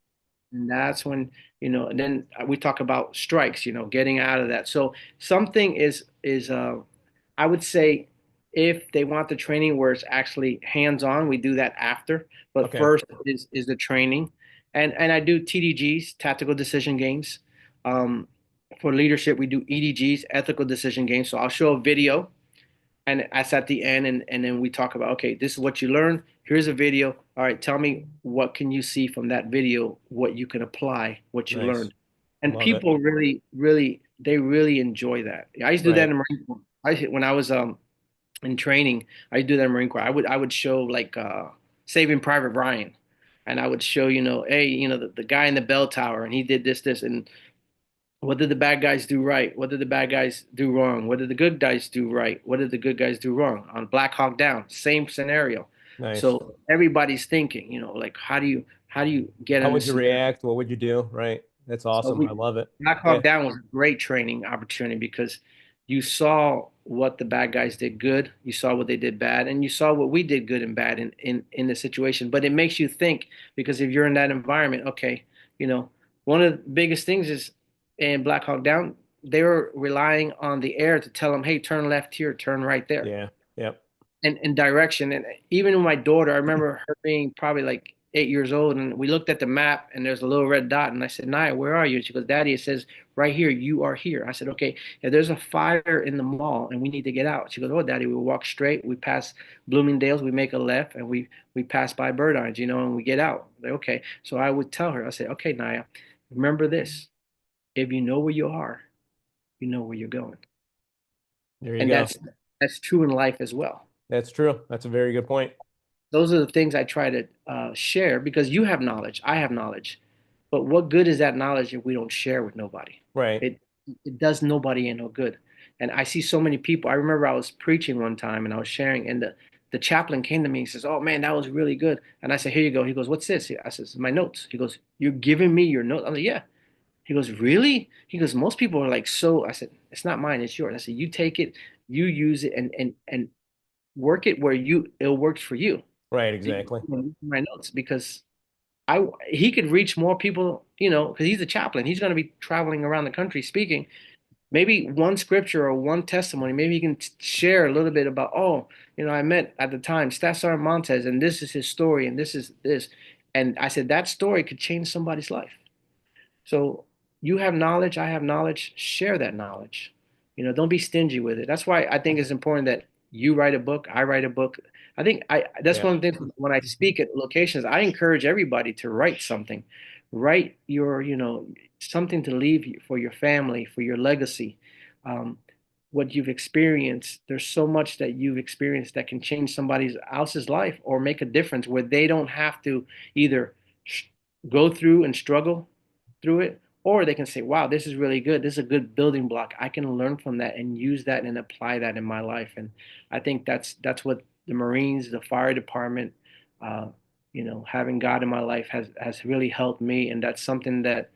And that's when, and then we talk about strikes, getting out of that. So something is I would say if they want the training where it's actually hands-on, we do that after. But Okay. first is the training. And I do TDGs, tactical decision games. Um, for leadership, we do EDGs, ethical decision games. So I'll show a video and that's at the end, and then we talk about, okay, this is what you learned. Here's a video. All right, tell me, what can you see from that video, what you can apply, what you Nice. learned. And Love it. people really, really, they really enjoy that. I used to do that in Right. the Marine Corps. When I was in training, I used to do that in the Marine Corps. I would show like Saving Private Ryan, and I would show, hey, the guy in the bell tower, and he did this, and what did the bad guys do right? What did the bad guys do wrong? What did the good guys do right? What did the good guys do wrong? On Black Hawk Down, same scenario. Nice. So everybody's thinking, like how do you get How in would this you scenario? react? What would you do? Right. That's So awesome. I love it. Black Yeah. Hawk Down was a great training opportunity because you saw what the bad guys did good, you saw what they did bad, and you saw what we did good and bad in the situation. But it makes you think because if you're in that environment, okay, you know, one of the biggest things is in Black Hawk Down, they were relying on the air to tell them, hey, turn left here, turn right there Yeah. Yep. and direction. And even with my daughter, I remember her being probably like 8 years old, and we looked at the map, and there's a little red dot, and I said, "Naya, where are you?" And she goes, "Daddy, it says right here. You are here." I said, "Okay, if there's a fire in the mall and we need to get out," she goes, "Oh, Daddy, we walk straight. We pass Bloomingdale's, we make a left, and we pass by Bird Eyes, and we get out." Like, okay, so I would tell her, I said, "Okay, Naya, remember this: if you know where you are, you know where you're going." There you And go. that's true in life as well. That's true. That's a very good point. Those are the things I try to share because you have knowledge, I have knowledge, but what good is that knowledge if we don't share with nobody? Right. It it does nobody any no good. And I see so many people. I remember I was preaching one time and I was sharing, and the chaplain came to me and says, "Oh man, that was really good." And I said, "Here you go." He goes, "What's this?" I says, "My notes." He goes, "You're giving me your notes?" I'm like, "Yeah." He goes, "Really?" He goes, "Most people are like so." I said, "It's not mine, it's yours." I said, "You take it, you use it, and work it where it works for you." Right. You Exactly. know, my notes because he could reach more people, because he's a chaplain. He's going to be traveling around the country speaking. Maybe one scripture or one testimony. Maybe he can share a little bit about, oh, I met at the time Staff Sergeant Montes, and this is his story, and this is this. And I said that story could change somebody's life. So you have knowledge, I have knowledge, share that knowledge. Don't be stingy with it. That's why I think it's important that you write a book, I write a book. I think that's Yeah. one of the things when I speak at locations, I encourage everybody to write something. Write something to leave for your family, for your legacy. Um, what you've experienced, there's so much that you've experienced that can change somebody else's life or make a difference where they don't have to either go through and struggle through it, or they can say, wow, this is really good. This is a good building block. I can learn from that and use that and apply that in my life. And I think that's what the Marines, the fire department, uh, having God in my life has really helped me. And that's something that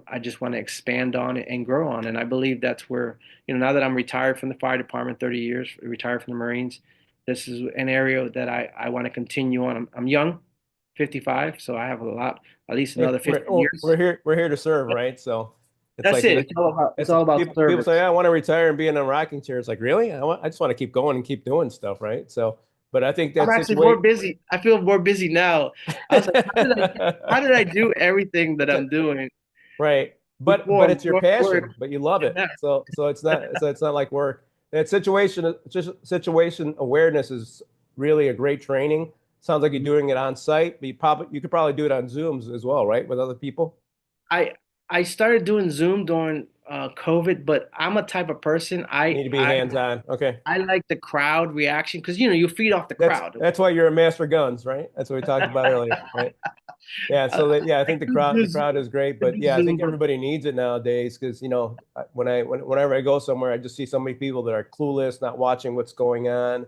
I just want to expand on it and grow on. And I believe that's where, now that I'm retired from the fire department, 30 years, retired from the Marines, this is an area that I want to continue on. I'm young, 55, so I have a lot, at least Hey, another we're 15 oh, years. we're here to serve, right? So it's That's like it. It's it's all about people say service. I want to retire and be in a rocking chair. It's like really, I just want to keep going and keep doing stuff, right? So, but I think I'm that actually more situation. busy. I feel more busy now. I was like, how did I do everything that I'm doing Right. But before it's your going to work passion, but you love and it. now? So it's not like work. That situation awareness is really a great training. Sounds like you're doing it on site, but you could probably do it on Zooms as well, right? With other people. I I started doing Zoom during COVID, but I'm a type of person. You need to be hands-on. Okay. I like the crowd reaction because you feed off the That's crowd. that's why you're a master guns, right? That's what we talked about earlier, right? Yeah, I, so that yeah, I I think the do crowd do the crowd is great, but do yeah, I think Zoom, but everybody needs it nowadays because whenever I go somewhere, I just see so many people that are clueless, not watching what's going on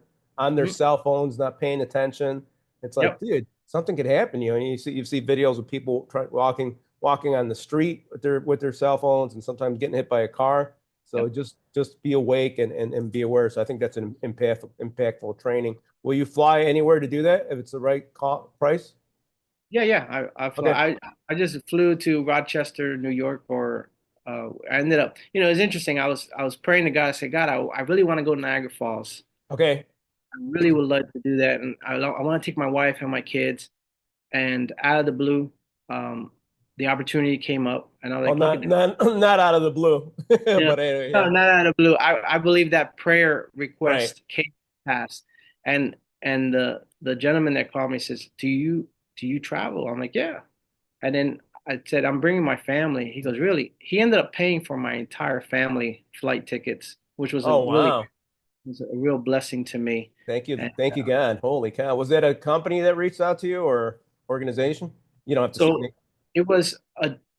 their mhm, cell phones, not paying attention. It's like, yep, dude, something could happen, and you see videos of people walking on the street with their cell phones, and sometimes getting hit by a car. So yep. just be awake and be aware. So I think that's an impactful training. Will you fly anywhere to do that if it's the right price? Yeah, yeah. I fly. Okay. I just flew to Rochester, New York, or I ended up. It's interesting. I was praying to God. I said, God, I really want to go to Niagara Falls. Okay. I really would like to do that, and I want to take my wife and my kids. And out of the blue, um, the opportunity came up, and I was Well, like, look at not that. not not out of the blue, You know, but anyway, no, yeah. not out of the blue. I believe that prayer Right. request came past, and the gentleman that called me says, do you travel? I'm like, yeah. And then I said, I'm bringing my family. He goes, really? He ended up paying for my entire family flight tickets, which was a Oh really wow. was a real blessing to me. Thank you. And Thank you, God. Holy cow. Was that a company that reached out to you or organization? You don't have to say so name. it was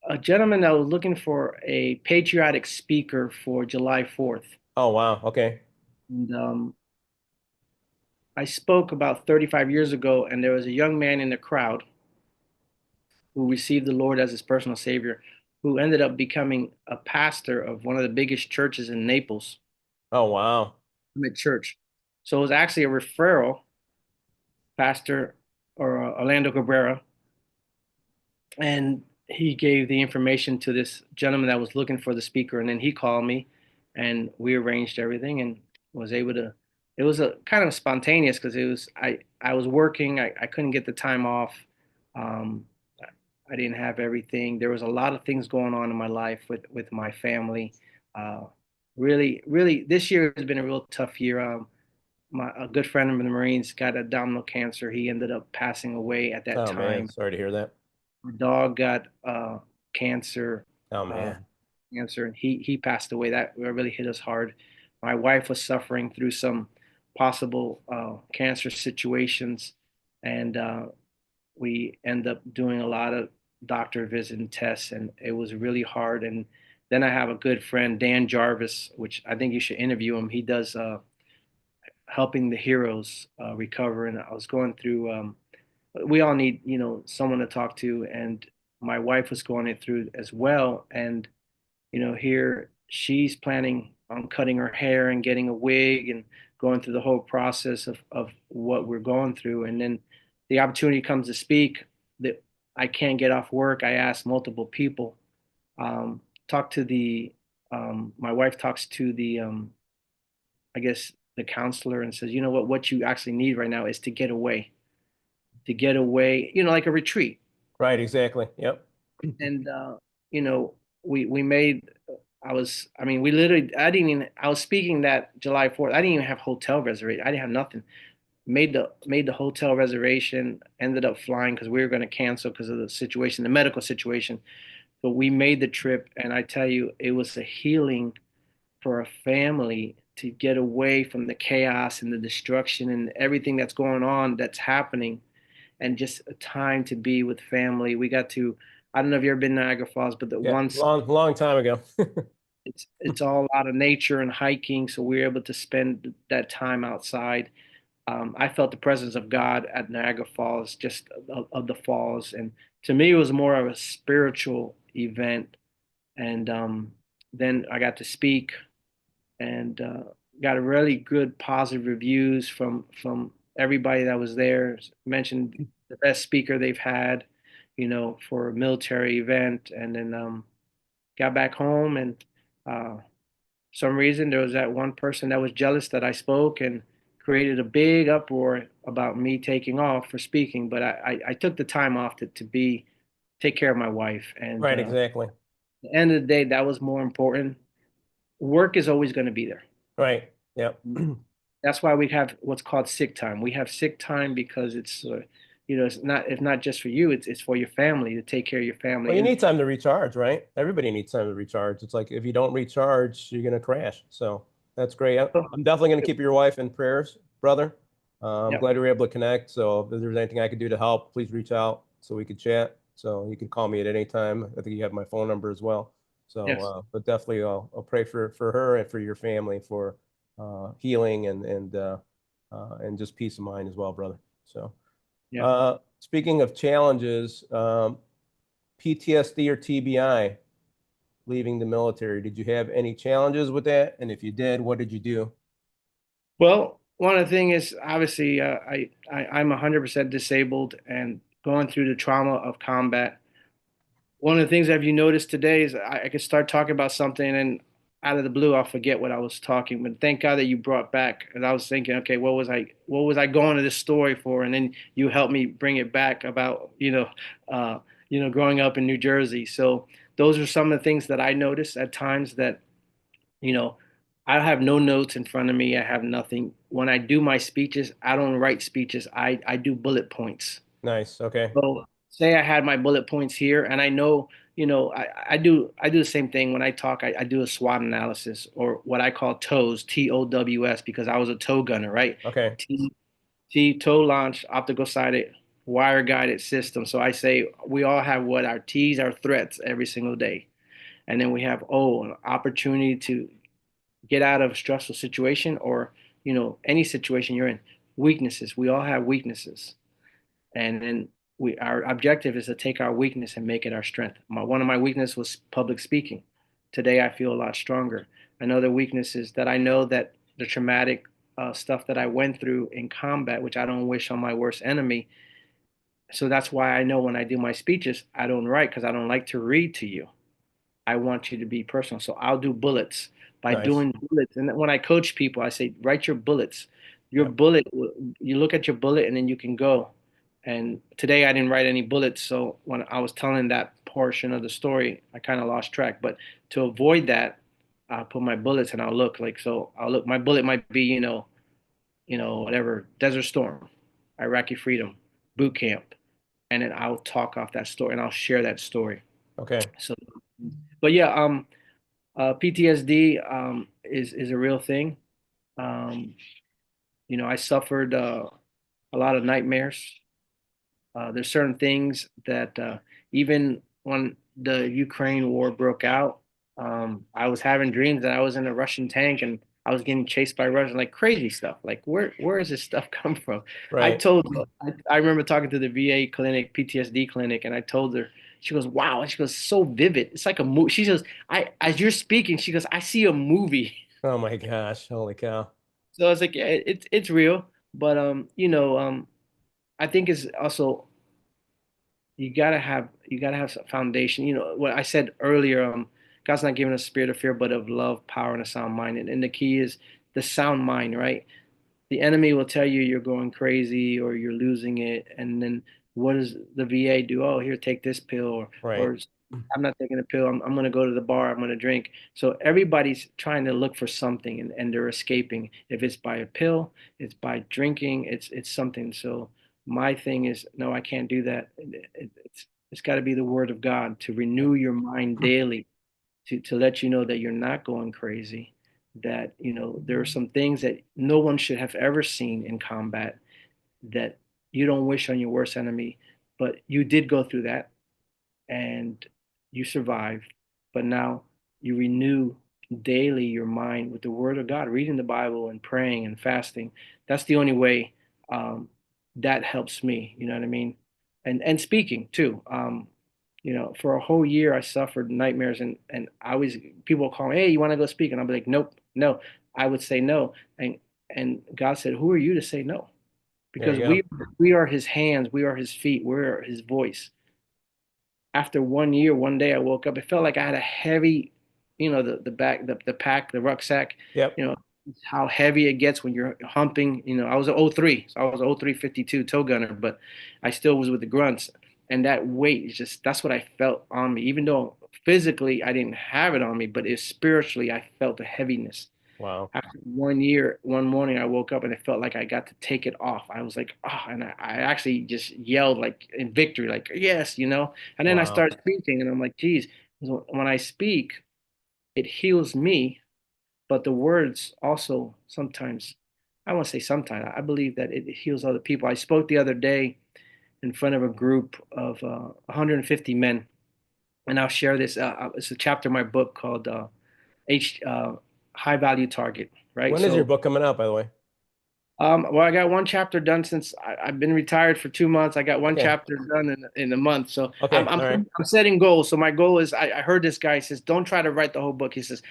a gentleman that was looking for a patriotic speaker for July 4th. Oh, wow. Okay. And I spoke about 35 years ago, and there was a young man in the crowd who received the Lord as his personal savior, who ended up becoming a pastor of one of the biggest churches in Naples, Oh, wow. Summit Church. So it was actually a referral, Pastor or Orlando Cabrera, and he gave the information to this gentleman that was looking for the speaker, and then he called me, and we arranged everything, and was able to. It was a kind of spontaneous because it was I was working, I couldn't get the time off. Um, I didn't have everything. There was a lot of things going on in my life with my family. Uh, really, this year has been a real tough year. A good friend of the Marines got abdominal cancer. He ended up passing away at that Oh, man. time. Sorry to hear that. My dog got cancer, Oh, uh, man. and he passed away. That really hit us hard. My wife was suffering through some possible cancer situations, and we end up doing a lot of doctor visits and tests, and it was really hard. And then I have a good friend, Dan Jarvis, which I think you should interview him. He does helping the heroes recover, and I was going through. We all need, someone to talk to, and my wife was going it through as well. And here she's planning on cutting her hair and getting a wig and going through the whole process of what we're going through. And then the opportunity comes to speak that I can't get off work. I asked multiple people, talk to my wife talks to I guess the counselor and says, what you actually need right now is to get away, like a retreat. Right. Exactly. Yep. And you know, we made. I mean, we literally. I didn't even. I was speaking that July 4th. I didn't even have hotel reservation. I didn't have nothing. Made the hotel reservation. Ended up flying because we were going to cancel because of the situation, the medical situation. But we made the trip, and I tell you, it was a healing for a family to get away from the chaos and the destruction and everything that's going on, that's happening, and just a time to be with family. We got to, I don't know if you've ever been to Niagara Falls, but the Yeah. once Long time ago. it's all out of nature and hiking, so we were able to spend that time outside. I felt the presence of God at Niagara Falls, just of the falls, and to me, it was more of a spiritual event. And then I got to speak and got a really good positive reviews from everybody that was there. Mentioned the best speaker they've had, for a military event, and then got back home and some reason there was that one person that was jealous that I spoke and created a big uproar about me taking off for speaking. But I took the time off to take care of my wife, and Right. Exactly. at the end of the day, that was more important. Work is always going to be there. Right. Yep. That's why we have what's called sick time. We have sick time because it's not just for you. It's for your family, to take care of your Well, family. you And need time to recharge, right? Everybody needs time to recharge. It's like if you don't recharge, you're gonna crash. So that's great. I'm definitely gonna keep your wife in prayers, brother. I'm yeah, glad we were able to connect. So if there's anything I could do to help, please reach out so we could chat. So you can call me at any time. I think you have my phone number as well. So, yes, but definitely, I'll pray for her and for your family for healing and just peace of mind as well, brother. So, yeah. speaking of challenges, PTSD or TBI, leaving the military. Did you have any challenges with that? And if you did, what did you do? Well, one of the things is obviously I'm 100% disabled and going through the trauma of combat. One of the things have you noticed today is I could start talking about something and out of the blue I'll forget what I was talking. But thank God that you brought back, and I was thinking, okay, what was I going to this story for? And then you helped me bring it back about growing up in New Jersey. So those are some of the things that I noticed at times that you know I have no notes in front of me. I have nothing. When I do my speeches, I don't write speeches. I do bullet points. Nice. Okay. So say I had my bullet points here, and I know I do the same thing when I talk. I do a SWOT analysis, or what I call TOWS, TOWS, because I was a tow gunner, right? Okay. T tow launch, optical sided, wire guided system. So I say we all have what our T's are threats every single day, and then we have an opportunity to get out of a stressful situation, or any situation you're in. Weaknesses. We all have weaknesses, and then our objective is to take our weakness and make it our strength. One of my weaknesses was public speaking. Today I feel a lot stronger. Another weakness is that I know that the traumatic stuff that I went through in combat, which I don't wish on my worst enemy. So that's why I know when I do my speeches, I don't write, because I don't like to read to you. I want you to be personal. So I'll do bullets. By Nice. doing bullets, and when I coach people, I say, write your bullets. Your Yep. bullet, you look at your bullet and then you can go. And today I didn't write any bullets. So when I was telling that portion of the story, I kind of lost track. But to avoid that, I'll put my bullets and I'll look like, so I'll look, my bullet might be, whatever, Desert Storm, Iraqi freedom, boot camp. And then I'll talk off that story and I'll share that story. Okay. So, but yeah, PTSD is a real thing. Um, I suffered a lot of nightmares. There's certain things that even when the Ukraine war broke out, I was having dreams that I was in a Russian tank and I was getting chased by Russians, like crazy stuff. Like where is this stuff come from? I Right. told I remember talking to the VA clinic, PTSD clinic, and I told her. She goes, "Wow!" And she goes, "So vivid. It's like a movie." She goes, "I as you're speaking," she goes, "I see a movie." Oh my gosh. Holy cow. So I was like, "Yeah, it's real." But I think it's also you gotta have some foundation. What I said earlier, God's not giving us a spirit of fear, but of love, power, and a sound mind. And the key is the sound mind, right? The enemy will tell you you're going crazy or you're losing it, and then what does the VA do? Oh, here, take this pill, Right. or I'm not taking a pill. I'm going to go to the bar. I'm going to drink. So everybody's trying to look for something, and they're escaping. If it's by a pill, it's by drinking. It's something. So my thing is, no, I can't do that. It's got to be the word of God to Yep. renew your mind daily, to let you know that you're not going crazy, that there are some things that no one should have ever seen in combat, that you don't wish on your worst enemy, but you did go through that and you survived. But now you renew daily your mind with the word of God, reading the Bible and praying and fasting. That's the only way um, that helps me. You know what I mean? And speaking too. For a whole year I suffered nightmares, and I always people would call me, hey, you want to go speak? And I'll be like, nope, no. I would say no. And God said, who are you to say no? There Because you go. we are his hands, we are his feet, we're his voice. After one year, one day I woke up, it felt like I had a heavy, the back, the pack, the rucksack, Yep. you know, how heavy it gets when you're humping. I was an '03, so I was an '03 52 tow gunner, but I still was with the grunts. And that weight is just, that's what I felt on me. Even though physically I didn't have it on me, but spiritually I felt the heaviness. Wow. After one year, one morning, I woke up and it felt like I got to take it off. I was like, oh, and I actually just yelled like in victory, like, yes. And then I Wow. started speaking and I'm like, geez, when I speak, it heals me, but the words also sometimes, I won't say sometimes, I believe that it heals other people. I spoke the other day in front of a group of 150 men, and I'll share this. It's a chapter in my book called H High Value Target, right? When is your So book coming out, by the way? well, I got one chapter done since I've been retired for 2 months. I got one Okay. chapter done in a month. So I'm Okay. I'm All right. I'm setting goals. So my goal is I heard this guy, he says, don't try to write the whole book. He says,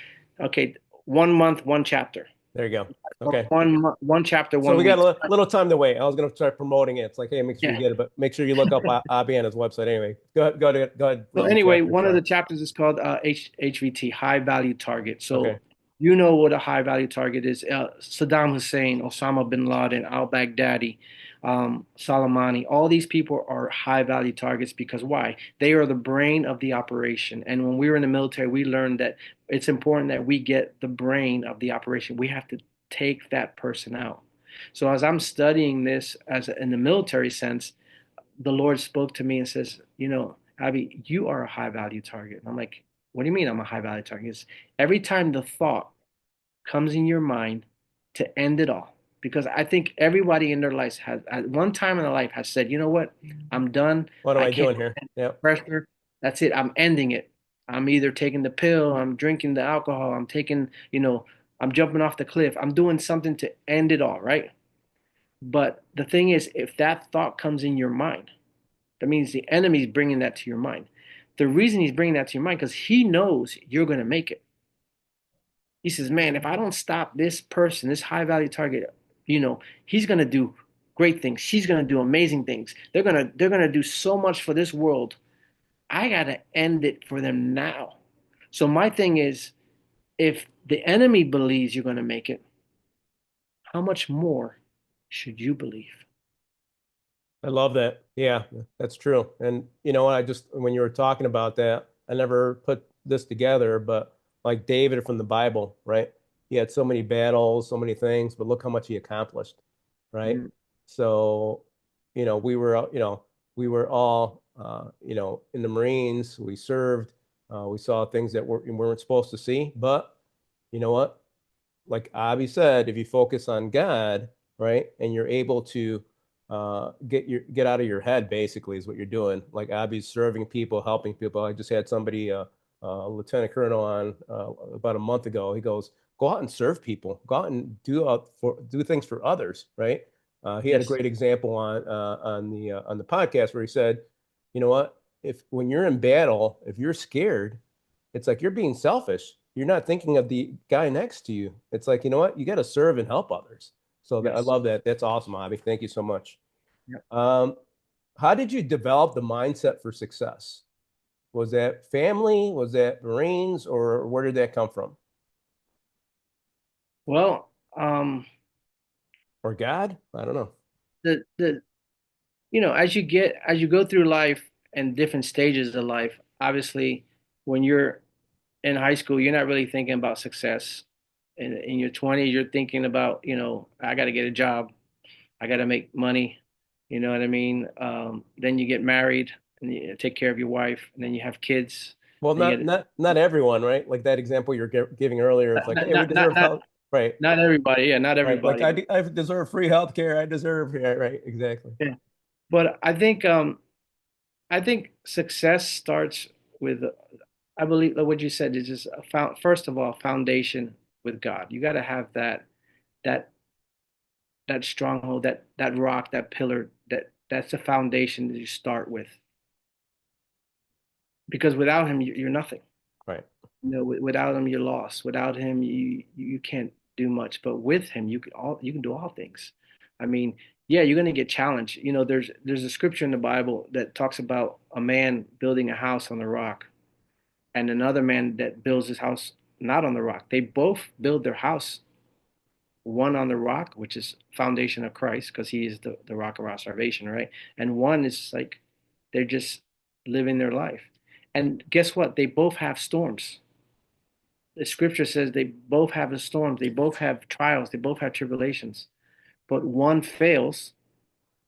okay, 1 month, one chapter. There you go. Okay. One chapter, So we one got week. a little time to wait. I was going to start promoting it. It's like, hey, make sure you Yeah. get it, but make sure you look up Abi on his website anyway. Go ahead. Go ahead. So Read the anyway, chapter. one of Sorry. the chapters is called HVT, High Value Target. Okay. So you know what a high value target is. Saddam Hussein, Osama bin Laden, al-Baghdadi, Soleimani, all these people are high value targets because why? They are the brain of the operation. And when we were in the military, we learned that it's important that we get the brain of the operation. We have to take that person out. So as I'm studying this in the military sense, the Lord spoke to me and says, Abby, you are a high value target. And I'm like, what do you mean I'm a high value target? It's every time the thought comes in your mind to end it all. Because I think everybody in their life has, at one time in their life, has said, you know what? I'm done. What am I I can't doing here? stand Yep. pressure. That's it. I'm ending it. I'm either taking the pill, I'm drinking the alcohol, I'm taking, I'm jumping off the cliff. I'm doing something to end it all, right? But the thing is, if that thought comes in your mind, that means the enemy's bringing that to your mind. The reason he's bringing that to your mind because he knows you're going to make it. He says, man, if I don't stop this person, this high value target, he's going to do great things. She's going to do amazing things. They're going to do so much for this world. I got to end it for them now. So my thing is, if the enemy believes you're going to make it, how much more should you believe? I love that. Yeah, that's true. And you know what? When you were talking about that, I never put this together, but like David from the Bible, right? He had so many battles, so many things, but look how much he accomplished, right? Mhm. So, we were all, in the Marines. We served. We saw things that we weren't supposed to see. But you know what? Like Avi said, if you focus on God, right, and you're able to get out of your head, basically, is what you're doing. Like Avi's serving people, helping people. I just had somebody, Lieutenant Colonel, on about a month ago. He goes, "Go out and serve people. Go out and do things for others." Right? He had a Yes. great example on the podcast where he said, "You know what? If when you're in battle, if you're scared, it's like you're being selfish. You're not thinking of the guy next to you. It's like, you know what? You got to serve and help others." So I Yes. love that. That's awesome, Abby. Thank you so much. Yep. Um, how did you develop the mindset for success? Was that family? Was that Marines? Or where did that come from? Well, um, Or God? I don't know. the as you go through life and different stages of life, obviously when you're in high school, you're not really thinking about success. In your 20s, you're thinking about, I got to get a job, I got to make money, you know what I mean? Then you get married and you take care of your wife, and then you have kids, Well, and you not everyone, right? Like that example you're giving earlier. It's like, not hey, we not not deserve not, help. Right. not everybody, yeah, not Right. Like everybody. I deserve free health care. I deserve, yeah, right. Exactly. Yeah. But I think success starts with, I believe that what you said is just first of all, foundation with God. You got to have that that stronghold, that rock, that pillar, that's the foundation that you start with. Because without him, you're nothing. Right. Without him, you're lost. Without him, you can't do much. But with him, you can do all things. I mean, yeah, you're gonna get challenged. There's a scripture in the Bible that talks about a man building a house on the rock, and another man that builds his house not on the rock. They both build their house, one on the rock, which is foundation of Christ, because he is the rock of our salvation, right? And one is like they're just living their life. And guess what? They both have storms. The scripture says they both have a storm, they both have trials, they both have tribulations. But one fails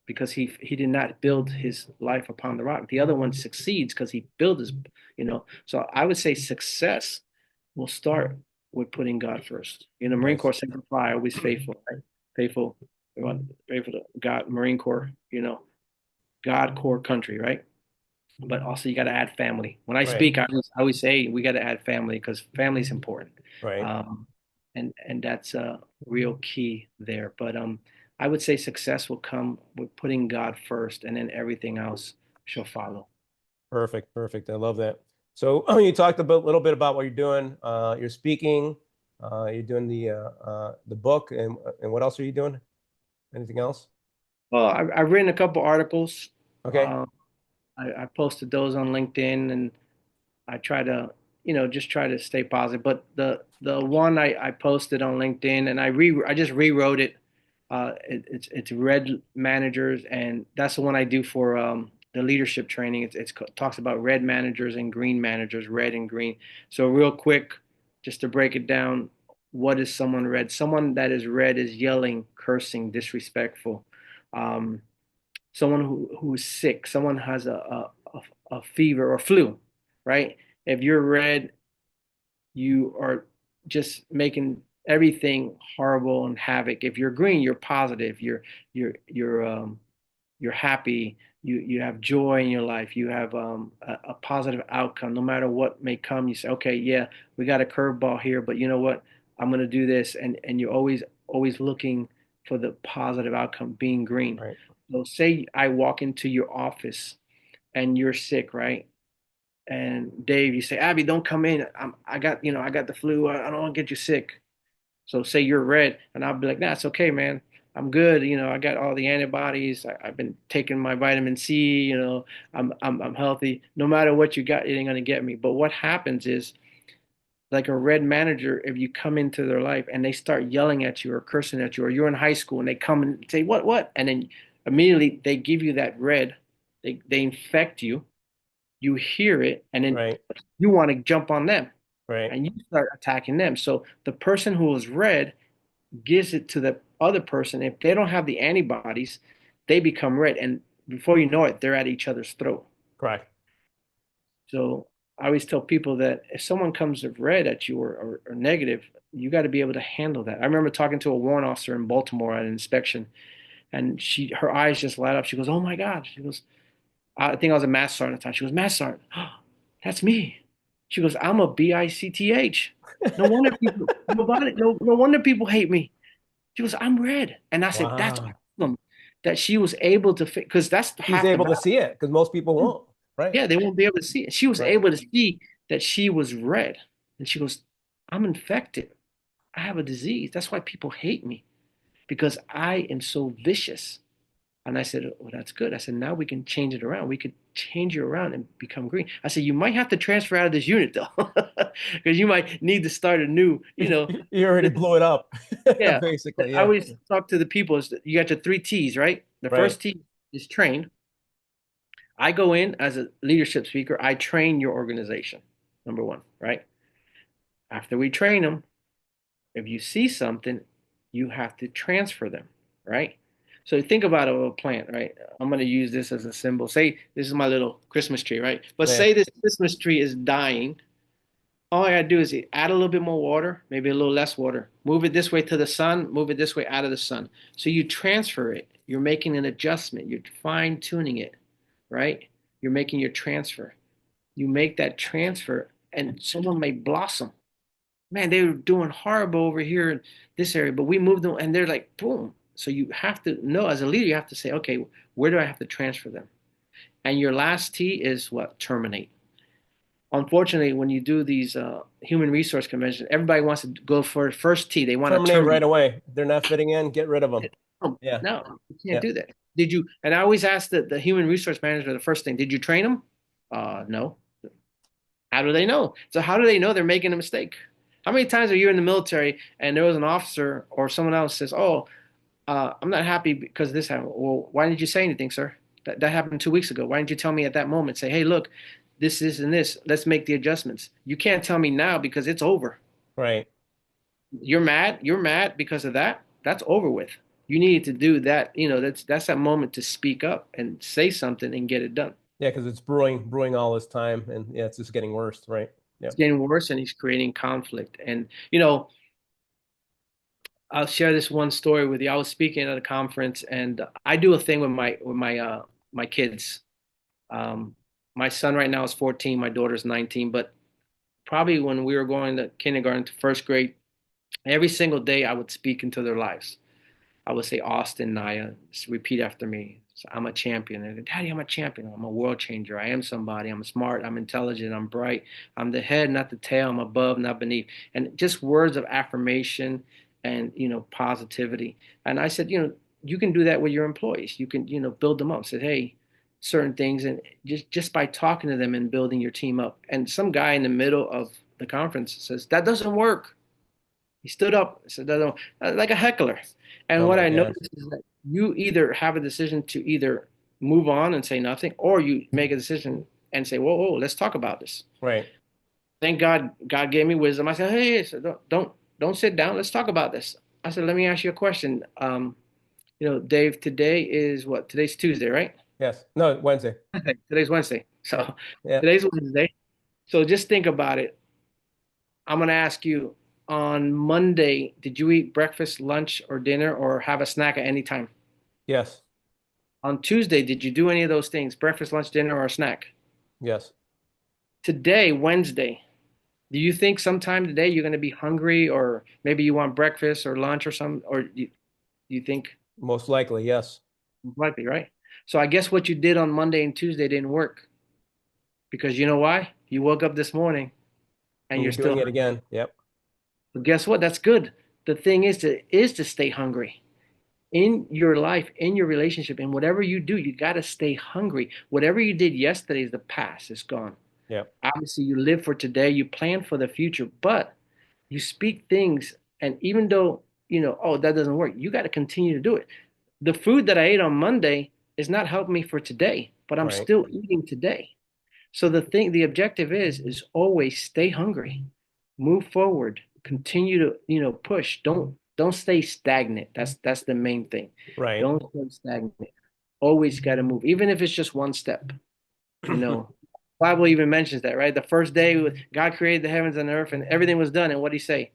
because he did not build his life upon the rock. The other one succeeds because he built his. So I would say success will start with putting God first. Marine Nice. Corps Semper Fi, always faithful, right? Faithful, faithful to God, Marine Corps, God core country, right? But also you got to add family. When I Right. speak, I always say we got to add family because family is important, Right. um, and that's a real key there. But I would say success will come with putting God first, and then everything else shall follow. Perfect, perfect. I love that. So you talked a little bit about what you're doing. You're speaking. You're doing the book, and what else are you doing? Anything else? Well, I've written a couple articles. Okay. Um, I posted those on LinkedIn, and I try to, just try to stay positive. But the one I posted on LinkedIn, and I just rewrote it. It's red managers, and that's the one I do for the leadership training. It talks about red managers and green managers, red and green. So real quick, just to break it down, what is someone red? Someone that is red is yelling, cursing, disrespectful. Um, Someone who's sick, someone has a fever or flu, right? If you're red, you are just making everything horrible and havoc. If you're green, you're positive. You're happy. You have joy in your life. You have a positive outcome. No matter what may come, you say, okay, yeah, we got a curveball here, but you know what? I'm gonna do this, and you're always looking for the positive outcome, being green. Right. So say I walk into your office and you're sick, right? And Dave, you say, Abby, don't come in. I got the flu. I don't want to get you sick. So say you're red, and I'll be like, nah, it's okay, man. I'm good. I got all the antibodies. I've been taking my vitamin C. I'm healthy. No matter what you got, it ain't gonna get me. But what happens is, like a red manager, if you come into their life and they start yelling at you or cursing at you, or you're in high school and they come and say, what? And then immediately they give you that red. They infect you. You hear it, and then Right. you want to jump on them Right. and you start attacking them. So the person who is red gives it to the other person. If they don't have the antibodies, they become red. And before you know it, they're at each other's throat. Correct. So I always tell people that if someone comes of red at you or negative, you got to be able to handle that. I remember talking to a warrant officer in Baltimore at an inspection, and her eyes just light up. She goes, "Oh my God." She goes, I think I was a math sergeant at the time. She goes, "Math sergeant, that's me." She goes, "I'm a BICTH. No wonder people, no wonder people hate me." She goes, "I'm red." And I said, "That's Wow. awesome that she was able to fit, because that's She's half the able to battle. see it because most people won't. Right. Yeah, they won't be able to see it. She was Right. able to see that she was red. And she goes, "I'm infected. I have a disease. That's why people hate me, because I am so vicious." And I said, "Well, that's good." I said, "Now we can change it around. We could change you around and become green." I said, "You might have to transfer out of this unit though, because you might need to start a new, You already blew it up, yeah." basically. I Yeah. always talk to the people is that you got your three T's, right? The Right. first T is train. I go in as a leadership speaker, I train your organization, number one, right? After we train them, if you see something, you have to transfer them, right? So think about a plant, right? I'm going to use this as a symbol. Say this is my little Christmas tree, right? But Yeah. say this Christmas tree is dying. All I gotta do is add a little bit more water, maybe a little less water. Move it this way to the sun, move it this way out of the sun. So you transfer it. You're making an adjustment. You're fine tuning it, right? You're making your transfer. You make that transfer, and someone may blossom. Man, they were doing horrible over here in this area, but we moved them, and they're like, boom. So you have to know, as a leader, you have to say, okay, where do I have to transfer them? And your last T is what? Terminate. Unfortunately, when you do these human resource conventions, everybody wants to go for first T. They want to Terminate right terminate. away. They're not fitting in. Get rid of them. No, Yeah. no, you can't Yeah. do that. Did you? And I always ask the human resource manager the first thing, did you train them? No. How do they know? So how do they know they're making a mistake? How many times are you in the military and there was an officer or someone else says, "Oh, I'm not happy because this happened." Well, why didn't you say anything, sir? That happened 2 weeks ago. Why didn't you tell me at that moment? Say, "Hey, look, this, and this. Let's make the adjustments." You can't tell me now because it's over. Right. You're mad. You're mad because of that. That's over with. You need to do that. That's that moment to speak up and say something and get it done. Yeah, because it's brewing all this time, and yeah, it's just getting worse. Right. It's Yep. getting worse, and he's creating conflict. And I'll share this one story with you. I was speaking at a conference, and I do a thing with my kids. Um, my son right now is 14, my daughter's 19, but probably when we were going to kindergarten to first grade, every single day I would speak into their lives. I would say, "Austin, Naya, just repeat after me. So I'm a champion." And, "Daddy, I'm a champion. I'm a world changer. I am somebody. I'm smart. I'm intelligent. I'm bright. I'm the head, not the tail. I'm above, not beneath." And just words of affirmation and, positivity. And I said, you can do that with your employees. You can, build them up. Say, "Hey, certain things," and just by talking to them and building your team up. And some guy in the middle of the conference says, "That doesn't work." He stood up and said, "No, no," like a heckler. And Oh what my I gosh. noticed is that you either have a decision to either move on and say nothing, or you make a decision and say, "Whoa, whoa, let's talk about this." Right. Thank God, God gave me wisdom. I said, "Hey, so don't sit down. Let's talk about this." I said, "Let me ask you a question. Dave, today is what? Today's Tuesday, right? Yes. No, Wednesday. Okay. Today's Wednesday. Yep. So Yep. today's Wednesday. So just think about it. I'm gonna ask you on Monday, did you eat breakfast, lunch, or dinner, or have a snack at any time? Yes. On Tuesday, did you do any of those things? Breakfast, lunch, dinner, or a snack? Yes. Today, Wednesday, do you think sometime today you're gonna be hungry, or maybe you want breakfast or lunch or something, or you think Most likely, yes. likely, right? So I guess what you did on Monday and Tuesday didn't work because you know why? You woke up this morning and And you're you're still doing it hungry. again. Yep. But guess what? That's good. The thing is to stay hungry in your life, in your relationship, in whatever you do. You got to stay hungry. Whatever you did yesterday is the past. It's gone. Yep. Obviously, you live for today. You plan for the future, but you speak things. And even though oh, that doesn't work, you got to continue to do it. The food that I ate on Monday is not helping me for today, but I'm Right. still eating today. So the objective is always stay hungry, move forward, continue to, push. Don't stay stagnant. That's the main thing. Right. Don't stay stagnant. Always got to move, even if it's just one step, you know. Bible even mentions that, right? The first day God created the heavens and the earth and everything was done. And what did he say?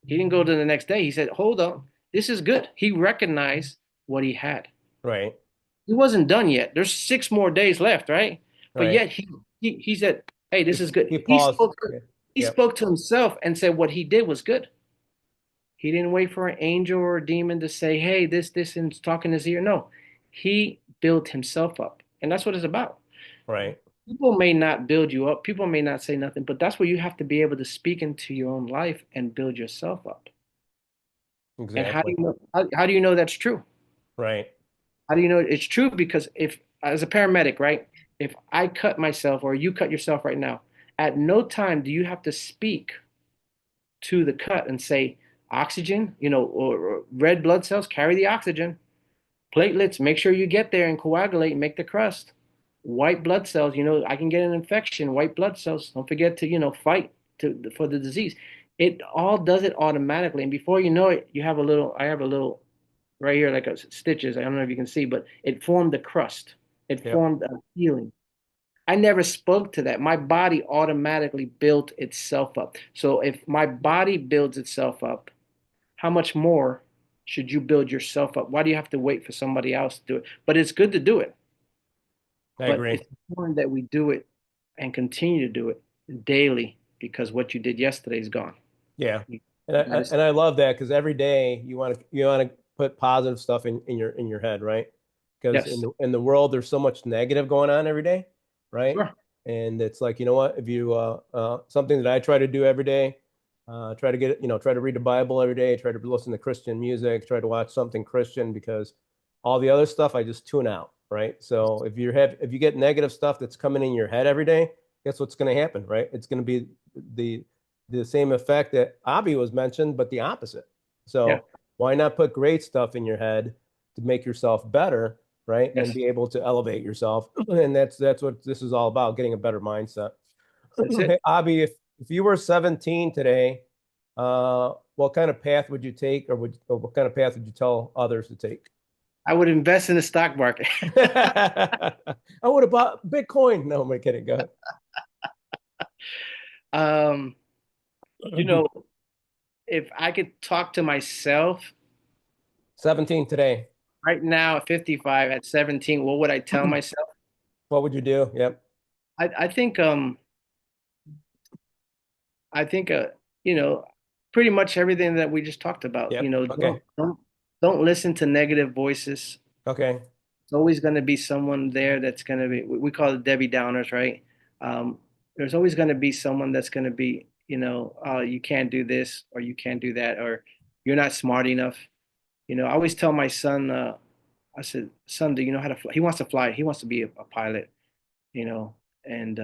He didn't go to the next day. He said, hold on, this is good. He recognized what he had. Right. He wasn't done yet. There's 6 more days left, right? But Right. yet he said, "Hey, this is good." He paused. Yeah. He Yep. spoke to himself and said what he did was good. He didn't wait for an angel or a demon to say, "Hey, this," and talking in his ear. No, he built himself up, and that's what it's about. Right. People may not build you up. People may not say nothing, but that's where you have to be able to speak into your own life and build yourself up. And how do Exactly. you know? How do you know that's true? Right. How do you know it's true? Because if, as a paramedic, right, if I cut myself or you cut yourself right now, at no time do you have to speak to the cut and say, oxygen, or red blood cells, carry the oxygen. Platelets, make sure you get there and coagulate and make the crust. White blood cells, I can get an infection. White blood cells, don't forget to, fight for the disease. It all does it automatically. And before you know it, I have a little right here, like a stitches. I don't know if you can see, but it formed a crust. It Yep. formed a healing. I never spoke to that. My body automatically built itself up. So if my body builds itself up, how much more should you build yourself up? Why do you have to wait for somebody else to do it? But it's good to do it. I But agree. it's important that we do it and continue to do it daily because what you did yesterday is gone. Yeah. You And I gotta, and I love that because every day you want to put positive stuff in your head, right? Because in yes, the world there's so much negative going on every day, right? sure. And it's like, you know what, if you something that I try to do every day, try to read the Bible every day, try to listen to Christian music, try to watch something Christian because all the other stuff I just tune out, right? So if you get negative stuff that's coming in your head every day, guess what's going to happen, right? It's going to be the the same effect that Abi was mentioned, but the opposite. Yeah, So why not put great stuff in your head to make yourself better, right? And yes, be able to elevate yourself. And that's what this is all about, getting a better mindset. that's Hey, it. Abi, if you were 17 today, what kind of path would you take, or what kind of path would you tell others to take? I would invest in the stock market. I would have bought Bitcoin. No, I'm kidding. Go Um, you ahead. know, if I could talk to myself 17 today. right now at 55, at 17, what would I tell myself? What would you do? Yep. I think you know, pretty much everything that we just talked about. Yep. Okay. Don't listen to negative voices. Okay. There's always going to be someone there that's going to be, we call it Debbie Downers, right? There's always going to be someone that's going to be, oh, you can't do this or you can't do that or you're not smart enough. I always tell my son, I said, son, do you know how to fly? He wants to fly. He wants to be a pilot, you know, and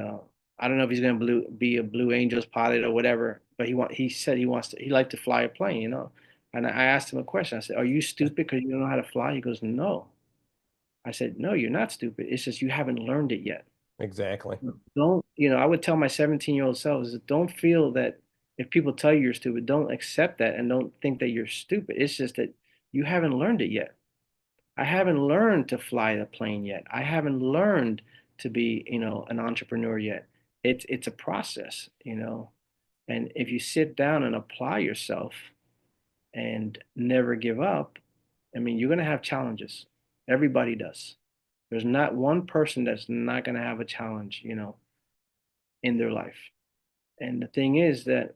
I don't know if he's going to be a Blue Angels pilot or whatever, but he said he liked to fly a plane, And I asked him a question. I said, are you stupid because you don't know how to fly? He goes, no. I said, no, you're not stupid. It's just you haven't learned it yet. Exactly. Don't, I would tell my 17-year-old self is don't feel that if people tell you you're stupid, don't accept that and don't think that you're stupid. It's just that you haven't learned it yet. I haven't learned to fly the plane yet. I haven't learned to be, an entrepreneur yet. It's a process, and if you sit down and apply yourself and never give up, I mean, you're going to have challenges. Everybody does. There's not one person that's not going to have a challenge, in their life. And the thing is that,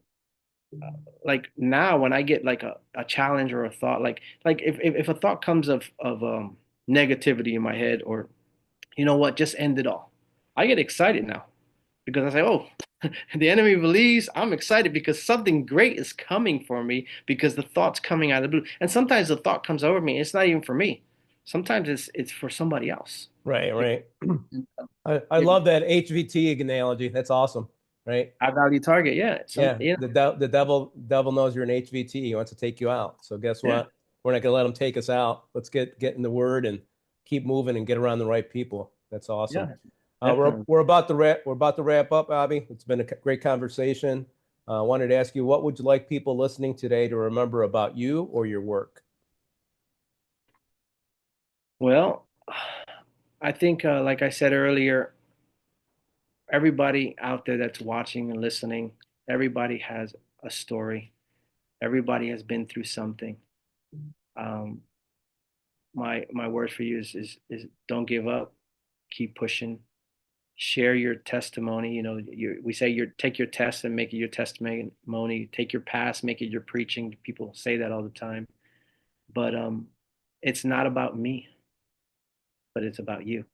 like now, when I get like a challenge or a thought, like if a thought comes of negativity in my head, or you know what, just end it all. I get excited now because I say, oh, the enemy believes. I'm excited because something great is coming for me because the thought's coming out of the blue. And sometimes the thought comes over me. It's not even for me. Sometimes it's for somebody else. Right, It, right. I love that HVT analogy. That's awesome, right? I value target. Yeah. Yeah, the devil knows you're an HVT. He wants to take you out. So guess Yeah. what? We're not gonna let him take us out. Let's get in the word and keep moving and get around the right people. That's awesome. Yeah. We're Definitely. we're about to wrap up, Abby. It's been a great conversation. I wanted to ask you, what would you like people listening today to remember about you or your work? Well, I think, like I said earlier, everybody out there that's watching and listening, everybody has a story. Everybody has been through something. Um, my word for you is don't give up, keep pushing, share your testimony. We say take your test and make it your testimony. Take your past, make it your preaching. People say that all the time, but it's not about me, but it's about you.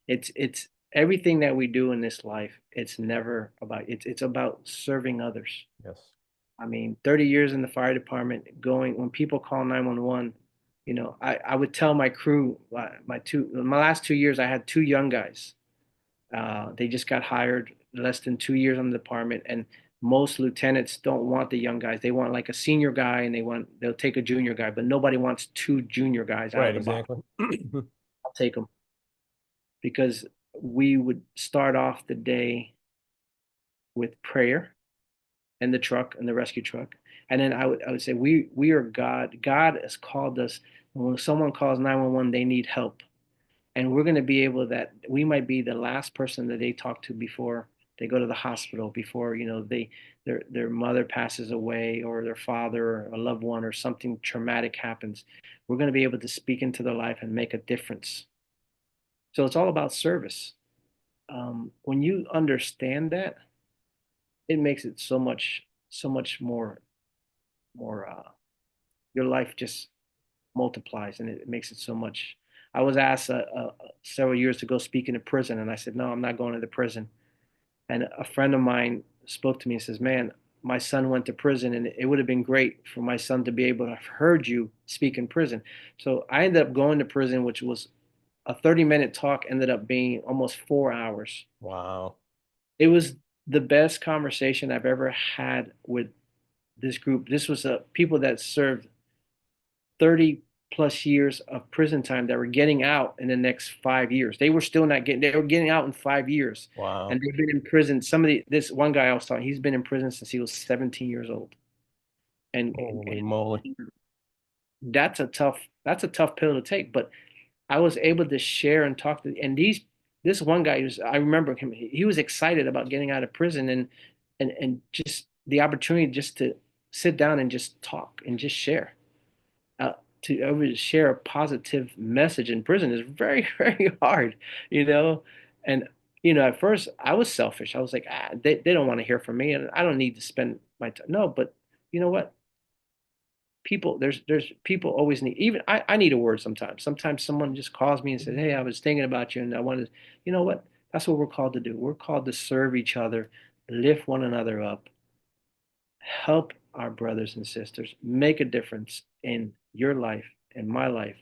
It's everything that we do in this life. It's never about it's about serving others. Yes. I mean, 30 years in the fire department, going when people call 911, I would tell my crew, my last 2 years, I had two young guys. They just got hired less than 2 years on the department, and most lieutenants don't want the young guys. They want like a senior guy, and they'll take a junior guy, but nobody wants two junior guys out of Right, the box. exactly. I'll take them because we would start off the day with prayer and the truck and the rescue truck. And then I would say we are God. God has called us. When someone calls 911, they need help. And we're going to be able that we might be the last person that they talk to before they go to the hospital, before, their mother passes away, or their father, or a loved one, or something traumatic happens. We're going to be able to speak into their life and make a difference. So it's all about service. When you understand that, it makes it so much more your life just multiplies, and it makes it so much. I was asked several years to go speak in a prison, and I said, no, I'm not going to the prison. And a friend of mine spoke to me and says, man, my son went to prison, and it would have been great for my son to be able to have heard you speak in prison. So I ended up going to prison, which was a 30-minute talk, ended up being almost 4 hours. Wow. It was the best conversation I've ever had with this group. This was people that served 30 plus years of prison time that were getting out in the next 5 years. They were still not getting, they were getting out in 5 years. Wow. And they've been in prison. This one guy I was talking, he's been in prison since he was 17 years old. Holy And moly. that's a tough pill to take. But I was able to share and talk to, and this one guy I remember him, he was excited about getting out of prison, and just the opportunity just to sit down and just talk and just share. uh, to ever share a positive message in prison is very, very hard, you know. And at first I was selfish. I was like, they don't want to hear from me, and I don't need to spend my time. No, but you know what? There's people always need. Even I need a word sometimes. Sometimes someone just calls me and says, "Hey, I was thinking about you, and I wanted." You know what? That's what we're called to do. We're called to serve each other, lift one another up, help our brothers and sisters, make a difference in your life and my life.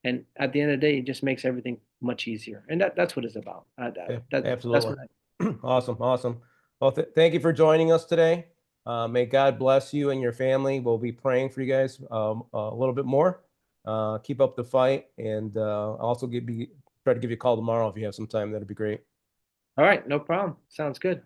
And at the end of the day, it just makes everything much easier. And that's what it's about. Yeah, That's absolutely. what Awesome, awesome. Well, thank you for joining us today. May God bless you and your family. We'll be praying for you guys a little bit more. Keep up the fight, and I'll also try to give you a call tomorrow if you have some time. That'd be great. All right, no problem. Sounds good.